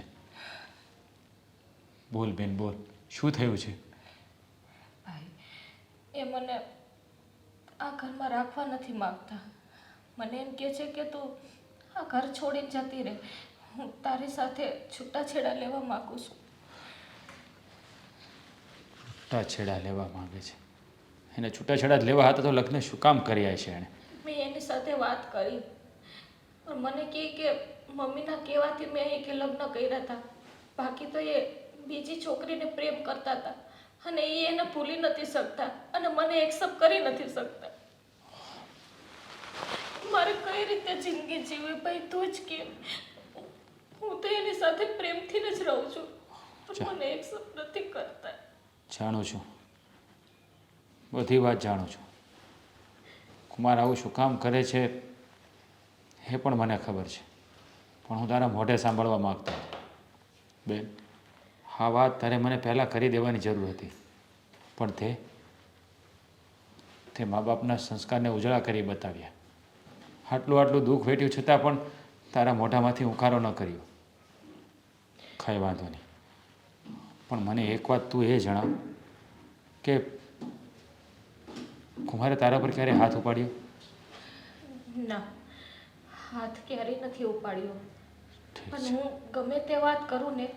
બોલ બેન બોલ, શું થયું છે? ભાઈ એ મને આ ઘરમાં રાખવા નથી માગતા. મને એમ કહે છે કે તું આ ઘર છોડીને જતી રહે, હું તારી સાથે છૂટાછેડા લેવા માગું છું. છૂટાછેડા લેવા માંગે છે? એને છૂટાછેડા જ લેવા હતા તો લગ્ન શું કામ કર્યા છે એણે? મેં એની સાથે વાત કરી, પણ મને કહે કે મમ્મીના કહેવાથી મેં અહીં કે લગ્ન કર્યા હતા, બાકી તો એ બીજી છોકરીને પ્રેમ કરતા હતા અને એ એને ભૂલી નથી શકતા અને મને એક્સેપ્ટ કરી નથી શકતા. મારે કઈ રીતે જિંદગી જીવવી ભાઈ, તું જ કે. હું તો એની સાથે પ્રેમથી જ રહું છું, પણ મને એક્સેપ્ટ નથી કરતા. જાણું છું, બધી વાત જાણું છું. કુમાર આવું શું કામ કરે છે એ પણ મને ખબર છે, પણ હું તારા મોઢે સાંભળવા માગતો હતો. બેન, આ વાત તારે મને પહેલાં કરી દેવાની જરૂર હતી, પણ તે મા બાપના સંસ્કારને ઉજળા કરી બતાવ્યા. આટલું દુઃખ વેઠ્યું છતાં પણ તારા મોઢામાંથી ઉકારો ન કર્યો. કંઈ વાંધો નહીં, પણ મને એક વાત તું એ જણાવ કે કુમારે તારા પર ક્યારે હાથ ઉપાડ્યો? ના, હાથ ક્યારેય નથી ઉપાડ્યો, પણ હું ગમે તે વાત કરું ને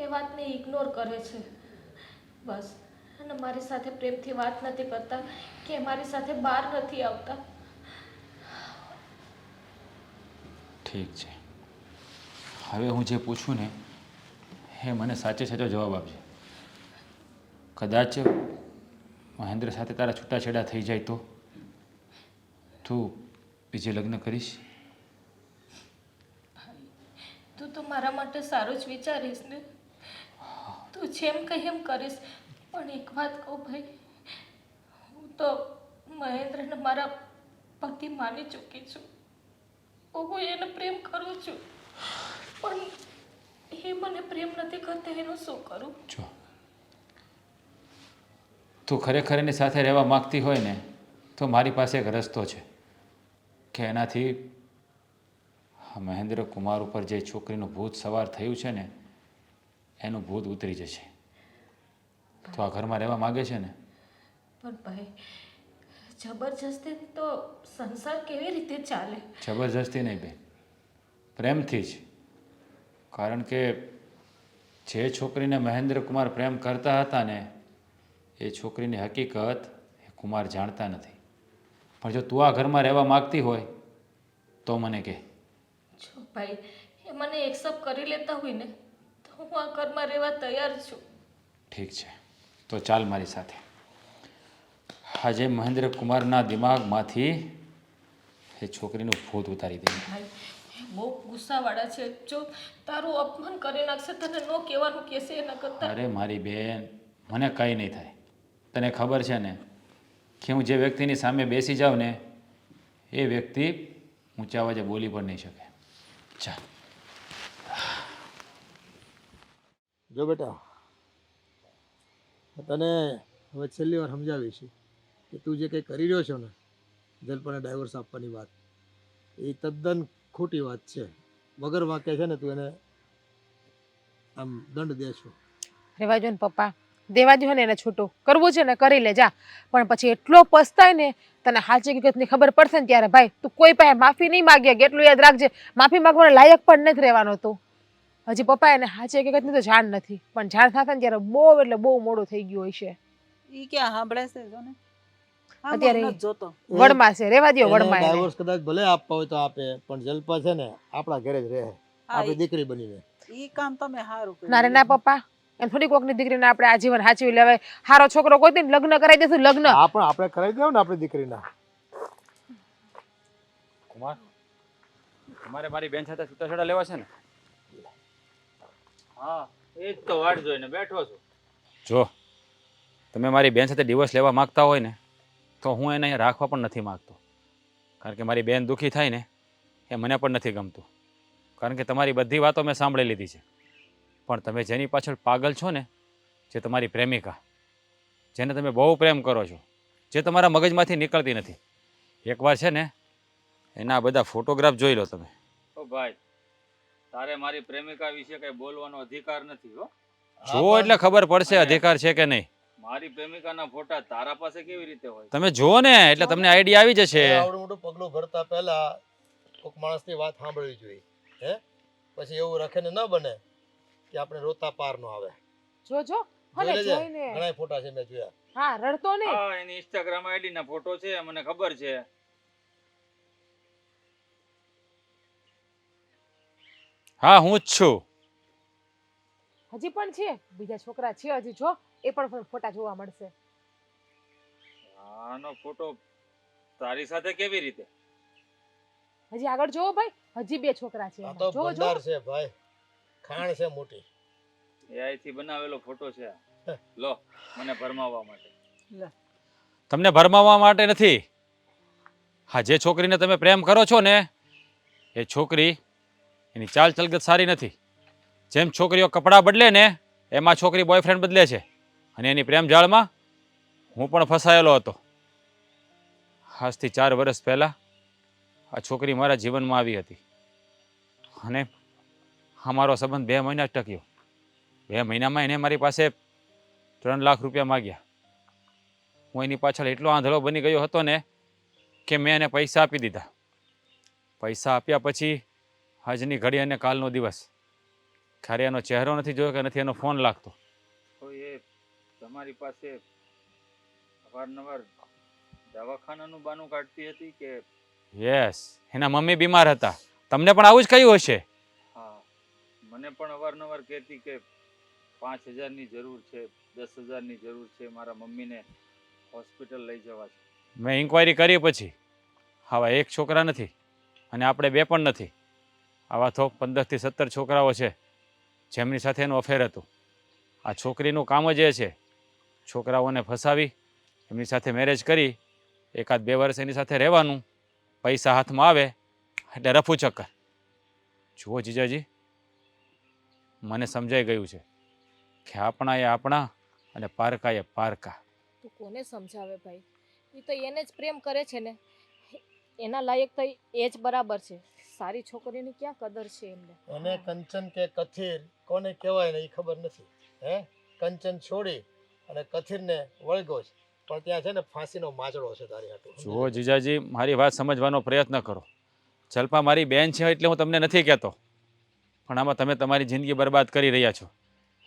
એ વાતને ઇગ્નોર કરે છે બસ. અને મારી સાથે પ્રેમથી વાત નથી કરતા કે મારી સાથે બહાર નથી આવતા. ઠીક છે, હવે હું જે પૂછું ને એ મને સાચે સાચો જવાબ આપજે. કદાચ મહેન્દ્ર સાથે તારા છૂટાછેડા થઈ જાય તો તું બીજે લગ્ન કરીશ? તું તો મારા માટે સારું જ વિચારીશ ને, તું જેમ કહે એમ કરીશ. પણ એક વાત કહું ભાઈ, હું તો મહેન્દ્રને મારા પતિ માની ચૂકી છું. હું એને પ્રેમ કરું છું, પણ એ મને પ્રેમ નથી કરતા, એનું શું કરું? જો તું ખરેખર એની સાથે રહેવા માગતી હોય ને તો મારી પાસે એક રસ્તો છે કે એનાથી મહેન્દ્ર કુમાર ઉપર જે છોકરીનું ભૂત સવાર થયું છે ને એનું ભૂત ઉતરી જશે. તો આ ઘરમાં રહેવા માગે છે ને? પણ ભાઈ જબરજસ્તી તો સંસાર કેવી રીતે ચાલે? જબરજસ્તી નહીં બેન, પ્રેમથી જ. કારણ કે જે છોકરીને મહેન્દ્રકુમાર પ્રેમ કરતા હતા ને એ છોકરીની હકીકત એ કુમાર જાણતા નથી. પણ જો તું આ ઘરમાં રહેવા માગતી હોય તો મને કહે. જો ભાઈ એ મને એક્સેપ્ટ કરી લેતા હોય ને તો હું આ ઘરમાં રહેવા તૈયાર છું. ઠીક છે, તો ચાલ મારી સાથે. આજે મહેન્દ્રકુમારના દિમાગમાંથી એ છોકરીનું ભૂત ઉતારી દે. ભાઈ એ બહુ ગુસ્સાવાળા છે. જો તારું અપમાન કરી નાખશે તને ન કહેવાનું કહેશે એના કરતાં. અરે મારી બેન, મને કંઈ નહીં થાય. તને ખબર છે ને કે હું જે વ્યક્તિની સામે બેસી જાઉં ને એ વ્યક્તિ ઊંચા અવાજે બોલી પણ નહીં શકે. ચાલ. જો બેટા, તને હવે છેલ્લી વાર સમજાવીશ કે તું જે કંઈ કરી રહ્યો છો ને જલ્પાને ડાયવોર્સ આપવાની વાત, એ તદ્દન ખોટી વાત છે. વગર વાંકે છે ને તું એને આમ દંડ દેશો. રહેવા જો ને પપ્પા, દેવા દો ને એને છૂટું. કરવું છે ને કરી લે જા. પણ પછી એટલો પસ્તાય ને તને સાચી હકીકતની ખબર પડશે ને ત્યારે ભાઈ તું કોઈ પાસે માફી નહીં માગ્યા કે એટલું યાદ રાખજે, માફી માગવાના લાયક પણ નથી રહેવાનો તું. હજી પપ્પા એને સાચી હકીકતની તો જાણ નથી, પણ જાણ થશે ને ત્યારે બહુ એટલે બહુ મોડું થઈ ગયું હોય છે. ઈ ક્યાં સાંભળે છે જો ને? અત્યારે આમાં નથી જોતો. વડમાં છે, રહેવા દો વડમાં એને. ડાયવોર્સ કદાચ ભલે આપવા હોય તો આપે, પણ જલ્પા છે ને આપણા ઘરે જ રહે, આપણી દીકરી બનીને. ઈ કામ તમે સારું કર્યું. ના રે ના પપ્પા, એમ થોડી કોકની દીકરીને આપણે આજીવન સાચવી લેવાય. હારો છોકરો કોઈ ને લગ્ન કરાવી દેશું. લગ્ન આપણે કરાવી દેવું ને આપણી દીકરીના. કુમાર, તમારે મારી બેન સાથે છૂટાછેડા લેવા છે ને? હા, એ જ તો વાટ જોઈને બેઠો છું. જો તમે મારી બેન સાથે ડિવોર્સ લેવા માગતા હોય ને તો હું એને અહીંયા રાખવા પણ નથી માગતો. કારણ કે મારી બેન દુઃખી થાય ને એ મને પણ નથી ગમતું. કારણ કે તમારી બધી વાતો મેં સાંભળી લીધી છે. પણ તમે જેની પાછળ પાગલ છો ને, જે તમારી પ્રેમિકા, જેને તમે બહુ પ્રેમ કરો છો, જે તમારા મગજમાંથી નીકળતી નથી, એકવાર છે ને એના બધા ફોટોગ્રાફ જોઈ લો તમે. ઓ ભાઈ, તારે મારી પ્રેમિકા વિશે કઈ બોલવાનો અધિકાર નથી હો. જુઓ એટલે ખબર પડશે અધિકાર છે કે નહીં. મારી પ્રેમિકાના ફોટા તારા પાસે કેવી રીતે હોય? તમે જુઓ ને એટલે તમને આઈડિયા આવી જશે. આવડું મોટું પગલું ભરતા પહેલા કોઈક માણસની વાત સાંભળવી જોઈએ. હે પછી એવું રખે ને ન બને કે આપણે રોતા પાર નો આવે. જોજો ભલે જોઈ લેજે, જોઈને. ઘણા ફોટા છે મેં જોયા. હા રડતો નહીં. હા, એની ઇન્સ્ટાગ્રામ આઈડી ના ફોટો છે, મને ખબર છે. હા, હું જ છું. હજી પણ છે, બીજા છોકરા છે હજી. જો એ પણ ફોટા જોવા મળશે. આનો ફોટો તારી સાથે કેવી રીતે? હજી આગળ જોવો ભાઈ, હજી 2 છોકરા છે આ એમાં. તો જોવો ભંડાર છે ભાઈ, ખાણ છે મોટી. AI થી બનાવેલો ફોટો છે. લો, મને ભરમાવવા માટે. લે. તમને ભરમાવવા માટે નથી. હા, જે છોકરીને તમે પ્રેમ કરો છો ને એ છોકરી, એની ચાલ ચલગત સારી નથી. જેમ છોકરીઓ કપડાં બદલે ને એમાં છોકરી બોયફ્રેન્ડ બદલે છે. અને એની પ્રેમ જાળમાં હું પણ ફસાયેલો હતો. આજથી 4 વર્ષ પહેલાં આ છોકરી મારા જીવનમાં આવી હતી અને અમારો સંબંધ 2 મહિના જ ટક્યો. 2 મહિનામાં એને મારી પાસે 3 લાખ રૂપિયા માગ્યા. હું એની પાછળ એટલો આંધળો બની ગયો હતો ને કે મેં એને પૈસા આપી દીધા. પૈસા આપ્યા પછી આજની ઘડી અને કાલનો દિવસ ખરે એનો ચહેરો નથી જોયો કે નથી એનો ફોન લાગતો. તો એ તમારી પાસે અવારનવાર દવાખાનાનું બાનું કાઢતી હતી કે? યસ, એના મમ્મી બીમાર હતા. તમને પણ આવું જ કહ્યું હશે. હા, મને પણ અવારનવાર કહેતી કે 5,000ની જરૂર છે, 10,000ની જરૂર છે, મારા મમ્મીને હોસ્પિટલ લઈ જવા છે. મેં ઇન્ક્વાયરી કરી પછી આવા 1 છોકરા નથી અને આપણે 2 પણ નથી. આવા તો 15 થી 17 છોકરાઓ છે જેમની સાથે એનું અફેર હતું. આ છોકરીનું કામ જ એ છે છોકરાઓને ફસાવી એમની સાથે મેરેજ કરી 1-2 વર્ષ એની સાથે રહેવાનું, પૈસા હાથમાં આવે એટલે રફુ ચક્કર. જુઓ જીજાજી, મને સમજાઈ ગયું છે કે આપણા એ આપણા અને પારકા એ પારકા. તું કોને સમજાવે ભાઈ? એ તો એને જ પ્રેમ કરે છે ને, એના લાયક તો એ જ બરાબર છે. સારી છોકરીની ક્યાં કદર છે એમને? અને કંચન કે કથિર કોને કહેવાય ને એ ખબર નથી. હે કંચન છોડી અને કથિરને વળગ્યો છે, પણ ત્યાં છે ને ફાંસીનો માચડો છે તારી હાટું. જુઓ જીજાજી, મારી વાત સમજવાનો પ્રયત્ન કરો. જલ્પા મારી બેન છે એટલે હું તમને નથી કહેતો, પણ આમાં તમે તમારી જિંદગી બરબાદ કરી રહ્યા છો.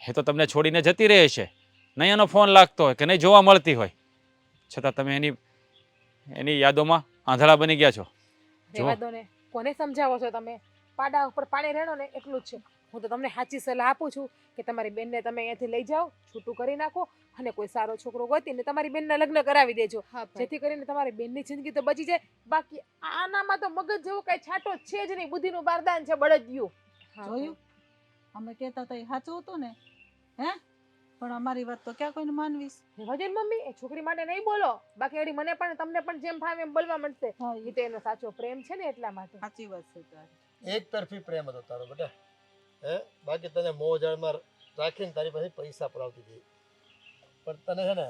એ તો તમને છોડીને જતી રહે છે, નહીં એનો ફોન લાગતો હોય કે નહીં જોવા મળતી હોય, છતાં તમે એની યાદોમાં આંધળા બની ગયા છો. રહેવા દો ને, કોને સમજાવો છો તમે? પાડા ઉપર પાણી રેડો ને એટલું જ છે. હું તો તમને સાચી સલાહ આપું છું કે તમારી બેનને તમે અહીંયાથી લઈ જાઓ, છૂટું કરી નાખો અને કોઈ સારો છોકરો ગોતીને તમારી બેનના લગ્ન કરાવી દેજો, હા ભાઈ. જેથી કરીને તમારી બેનની જિંદગી તો બચી જાય. બાકી આનામાં તો મગજ જેવો કઈ છાંટો જ છે જ નહીં, બુદ્ધિનું બારદાન છે બળદિયું. હા જોયું અમે કહેતા હતા એ સાચું હતું ને? હે પણ અમારી વાત તો ક્યાં કોઈને માનવીશ? રહેવા દે ને મમ્મી, એ છોકરી માટે નહીં બોલો, બાકી એડી મને પણ તમને પણ જેમ ફાવે એમ બોલવા મળશે. હા એ તો એનો સાચો પ્રેમ છે ને એટલા માટે. સાચી વાત છે તારી. એક તરફી પ્રેમ હતો તારો બેટા, બાકી તને મોહ જાળમાં રાખીને તારી પાસે પૈસા પડાવતી હતી. પણ તને છે ને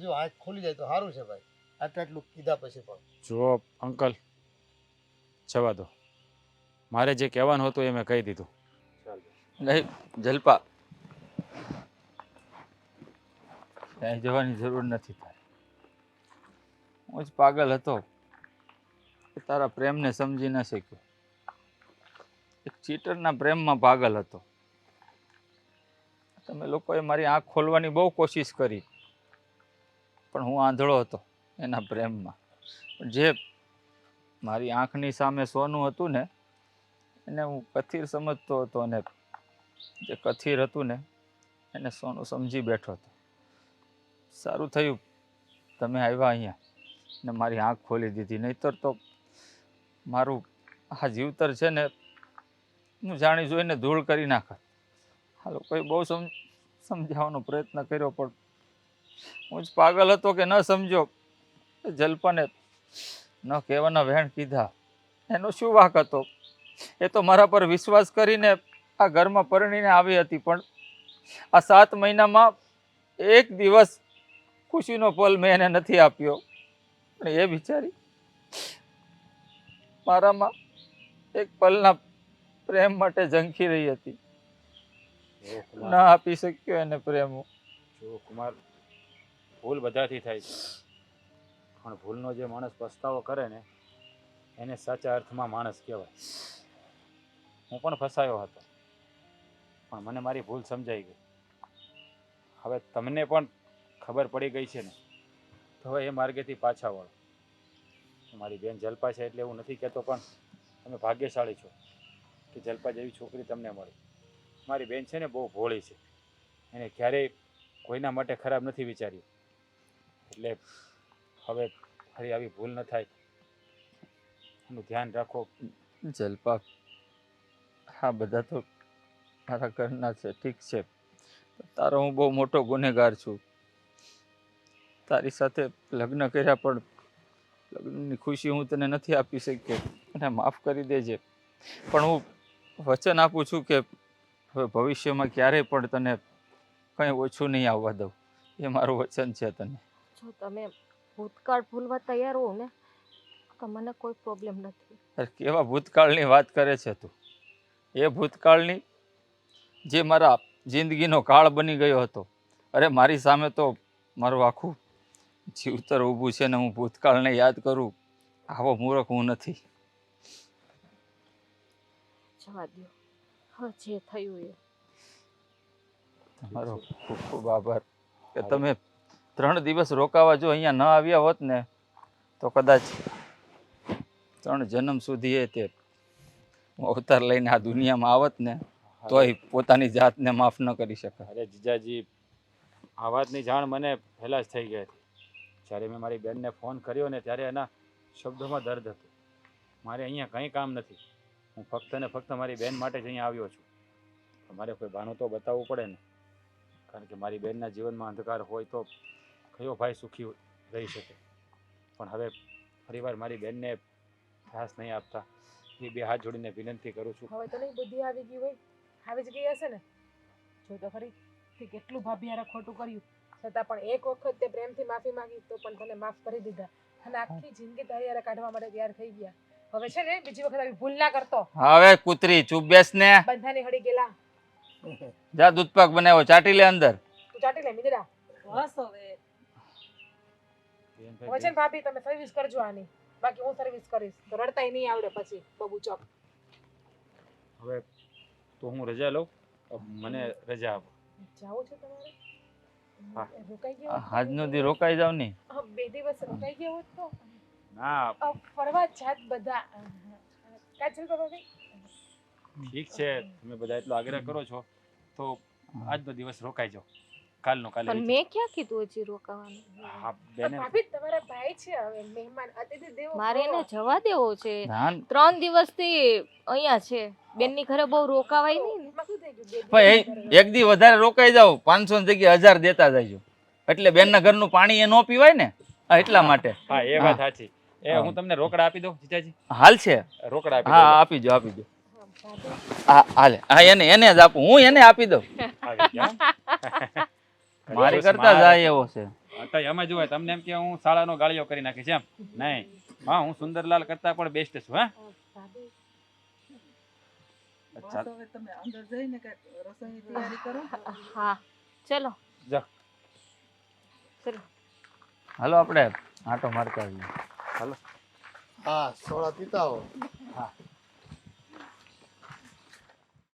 હજુ આંખ ખુલી જાય તો સારું છે ભાઈ, આટલું કીધા પછી પણ. જુઓ અંકલ, જવા દો. મારે જે કહેવાનું હતું એ મેં કહી દીધું. નહીં જલ્પા, ક્યાંય જવાની જરૂર નથી તારે. હું જ પાગલ હતો કે તારા પ્રેમને સમજી ન શક્યો. એક ચીટરના પ્રેમમાં પાગલ હતો. તમે લોકોએ મારી આંખ ખોલવાની બહુ કોશિશ કરી, પણ હું આંધળો હતો એના પ્રેમમાં. જે મારી આંખની સામે સોનું હતું ને એને હું કથિર સમજતો હતો, અને જે કથિર હતું ને એને સોનું સમજી બેઠો હતો. સારું થયું તમે આવ્યા અહીંયા ને મારી આંખ ખોલી દીધી, નહીંતર તો મારું આ જીવતર છે ને હું જાણી જોઈને ધૂળ કરી નાખત. આ લોકોએ બહુ સમજાવવાનો પ્રયત્ન કર્યો, પણ હું જ પાગલ હતો કે ન સમજો. જલ્પાને ન કહેવાના વહેણ કીધા, એનો શું વાંક હતો? એ તો મારા પર વિશ્વાસ કરીને આ ઘરમાં પરણીને આવી હતી, પણ આ 7 મહિનામાં એક દિવસ ખુશીનો પલ મેં એને નથી આપ્યો. પણ એ બિચારી મારામાં એક પલના પ્રેમ માટે ઝંખી રહી હતી. ના આપી શક્યો એને પ્રેમ. જો કુમાર, ભૂલ બધાથી થાય છે, પણ ભૂલનો જે માણસ પસ્તાવો કરે ને એને સાચા અર્થમાં માણસ કહેવાય. હું પણ ફસાયો હતો, પણ મને મારી ભૂલ સમજાઈ ગઈ. હવે તમને પણ ખબર પડી ગઈ છે ને, તો હવે એ માર્ગેથી પાછા વળો. મારી બેન જલ્પા છે એટલે એવું નથી કહેતો, પણ તમે ભાગ્યશાળી છો કે જલ્પા જેવી છોકરી તમને મળી. મારી બેન છે ને બહુ ભોળી છે, એને ક્યારેય કોઈના માટે ખરાબ નથી વિચાર્યું. એટલે હવે ફરી આવી ભૂલ ન થાય એનું ધ્યાન રાખો. જલ્પા, હા બધા તો મારા ઘરના છે, ઠીક છે. તારો હું બહુ મોટો ગુનેગાર છું. તારી સાથે લગ્ન કર્યા પણ લગ્નની ખુશી હું તને નથી આપી શક્યો, મને માફ કરી દેજે. પણ હું વચન આપું છું કે હવે ભવિષ્યમાં ક્યારેય પણ તને કંઈ ઓછું નહીં આવવા દઉં. એ મારું વચન છે તને. જો તમે ભૂતકાળ ભૂલવા તૈયાર હો ને તો મને કોઈ પ્રોબ્લેમ નથી. અરે કેવા ભૂતકાળની વાત કરે છે તું? એ ભૂતકાળની જે મારા જિંદગીનો કાળ બની ગયો હતો. અરે મારી સામે તો મારું આખું જીવતર ઊભું છે ને હું ભૂતકાળને યાદ કરું, આવો મૂર્ખ હું નથી. જવા દો, હવે જે થયું એ. તમારો ખૂબ ખૂબ આભાર કે તમે 3 દિવસ રોકાવા જો અહીંયા ન આવ્યા હોત ને તો કદાચ 3 જન્મ સુધી એ તે હું અવતાર લઈને આ દુનિયામાં આવત ને તોય પોતાની જાતને માફ ન કરી શકે. અરે જીજાજી, આ વાતની જાણ મને પહેલાં જ થઈ ગઈ હતી. જ્યારે મેં મારી બેનને ફોન કર્યો ને ત્યારે એના શબ્દોમાં દર્દ હતું. મારે અહીંયા કંઈ કામ નથી, હું ફક્ત ને ફક્ત મારી બેન માટે જ અહીંયા આવ્યો છું. મારે કોઈ બહાનું તો બતાવવું પડે ને, કારણ કે મારી બેનના જીવનમાં અંધકાર હોય તો કયો ભાઈ સુખી રહી શકે. પણ હવે ફરીવાર મારી બેનને ત્રાસ નહીં આપતા એ 2 હાથ જોડીને વિનંતી કરું છું. હવે તો નહીં બુદ્ધિ આવી ગઈ હોય, આવી જ ગઈ હશે ને. જો તો ખરી કે કેટલું ભાભી હારે ખોટું કર્યું, છતાં પણ એક વખત તે પ્રેમથી માફી માંગી તો પણ તને માફ કરી દીધા અને આખી જિંદગી તારી હારે કાઢવા માટે તૈયાર થઈ ગયા. હવે છે ને બીજી વખત આવી ભૂલ ના કરતો. હવે કૂતરી ચૂપ બેસ ને, બંધાની હળી ગયેલા જા દૂધપાક બનાવ્યો ચાટી લે અંદર. તું ચાટી લે મીદડા. બસ હવે વચન ભાભી તમે સર્વિસ કરજો આની, બાકી હું સર્વિસ કરીશ તો રડતાય નહીં આવડે પછી બબુ ચોક. હવે તો હું રજા લઉં, મને રજા આપો. જાવું છે તમારે? હા. રોકાઈ ગયા હોત તો? આજનો દી રોકાઈ જાવ ને. 2 દિવસ રોકાઈ ગયા હોત તો ના ફરવા જાત બધા. કાજલ ભાભી ઠીક છે, તમે બધા એટલો આગ્રહ કરો છો તો આજનો દિવસ રોકાઈ જાઓ, કાલનો કાલે પણ મેં ક્યાં કીધું હજી રોકાવાનું? હા બેને ભાભી તમારા ભાઈ છે હવે મહેમાન અતિથિ દેવો મારે એને ભવ. જવા દેવો છે. ધાન 3 દિવસથી અહીંયા છે. બેનની ઘરે બહુ રોકાવાય નહીં ને. એમાં શું થઈ ગયું? બે ભાઈ દિવસ એક દી વધારે રોકાઈ જાવ, 500 ની જગ્યાએ 1000 દેતા જજો, એટલે બેનના ઘરનું પાણી એ ન પીવાય ને, એટલા માટે. હા એ વાત સાચી. હું તમને રોકડા આપી દઉં જીજાજી, હાલ છે. રોકડા આપી હા દઉં. આપી દો આપી દો. હા હાલે, હા એને જ આપું, હું એને આપી દઉં. આવી ગયા. મારી કરતા જાય એવો છે. તો એમાં જોવાય તમને એમ કે હું શાળાનો ગાળિયો કરી નાખીશ એમ? નહીં, હા હું સુંદરલાલ કરતા પણ બેસ્ટ છું. હા ભાભી બસ હવે તમે અંદર જઈને કઈક રસોઈની તૈયારી કરો. હા ચલો જા. ચલો. હાલો આપણે આટો મારતા આવીએ. હાલો. હા સોડા પીતા હો. હા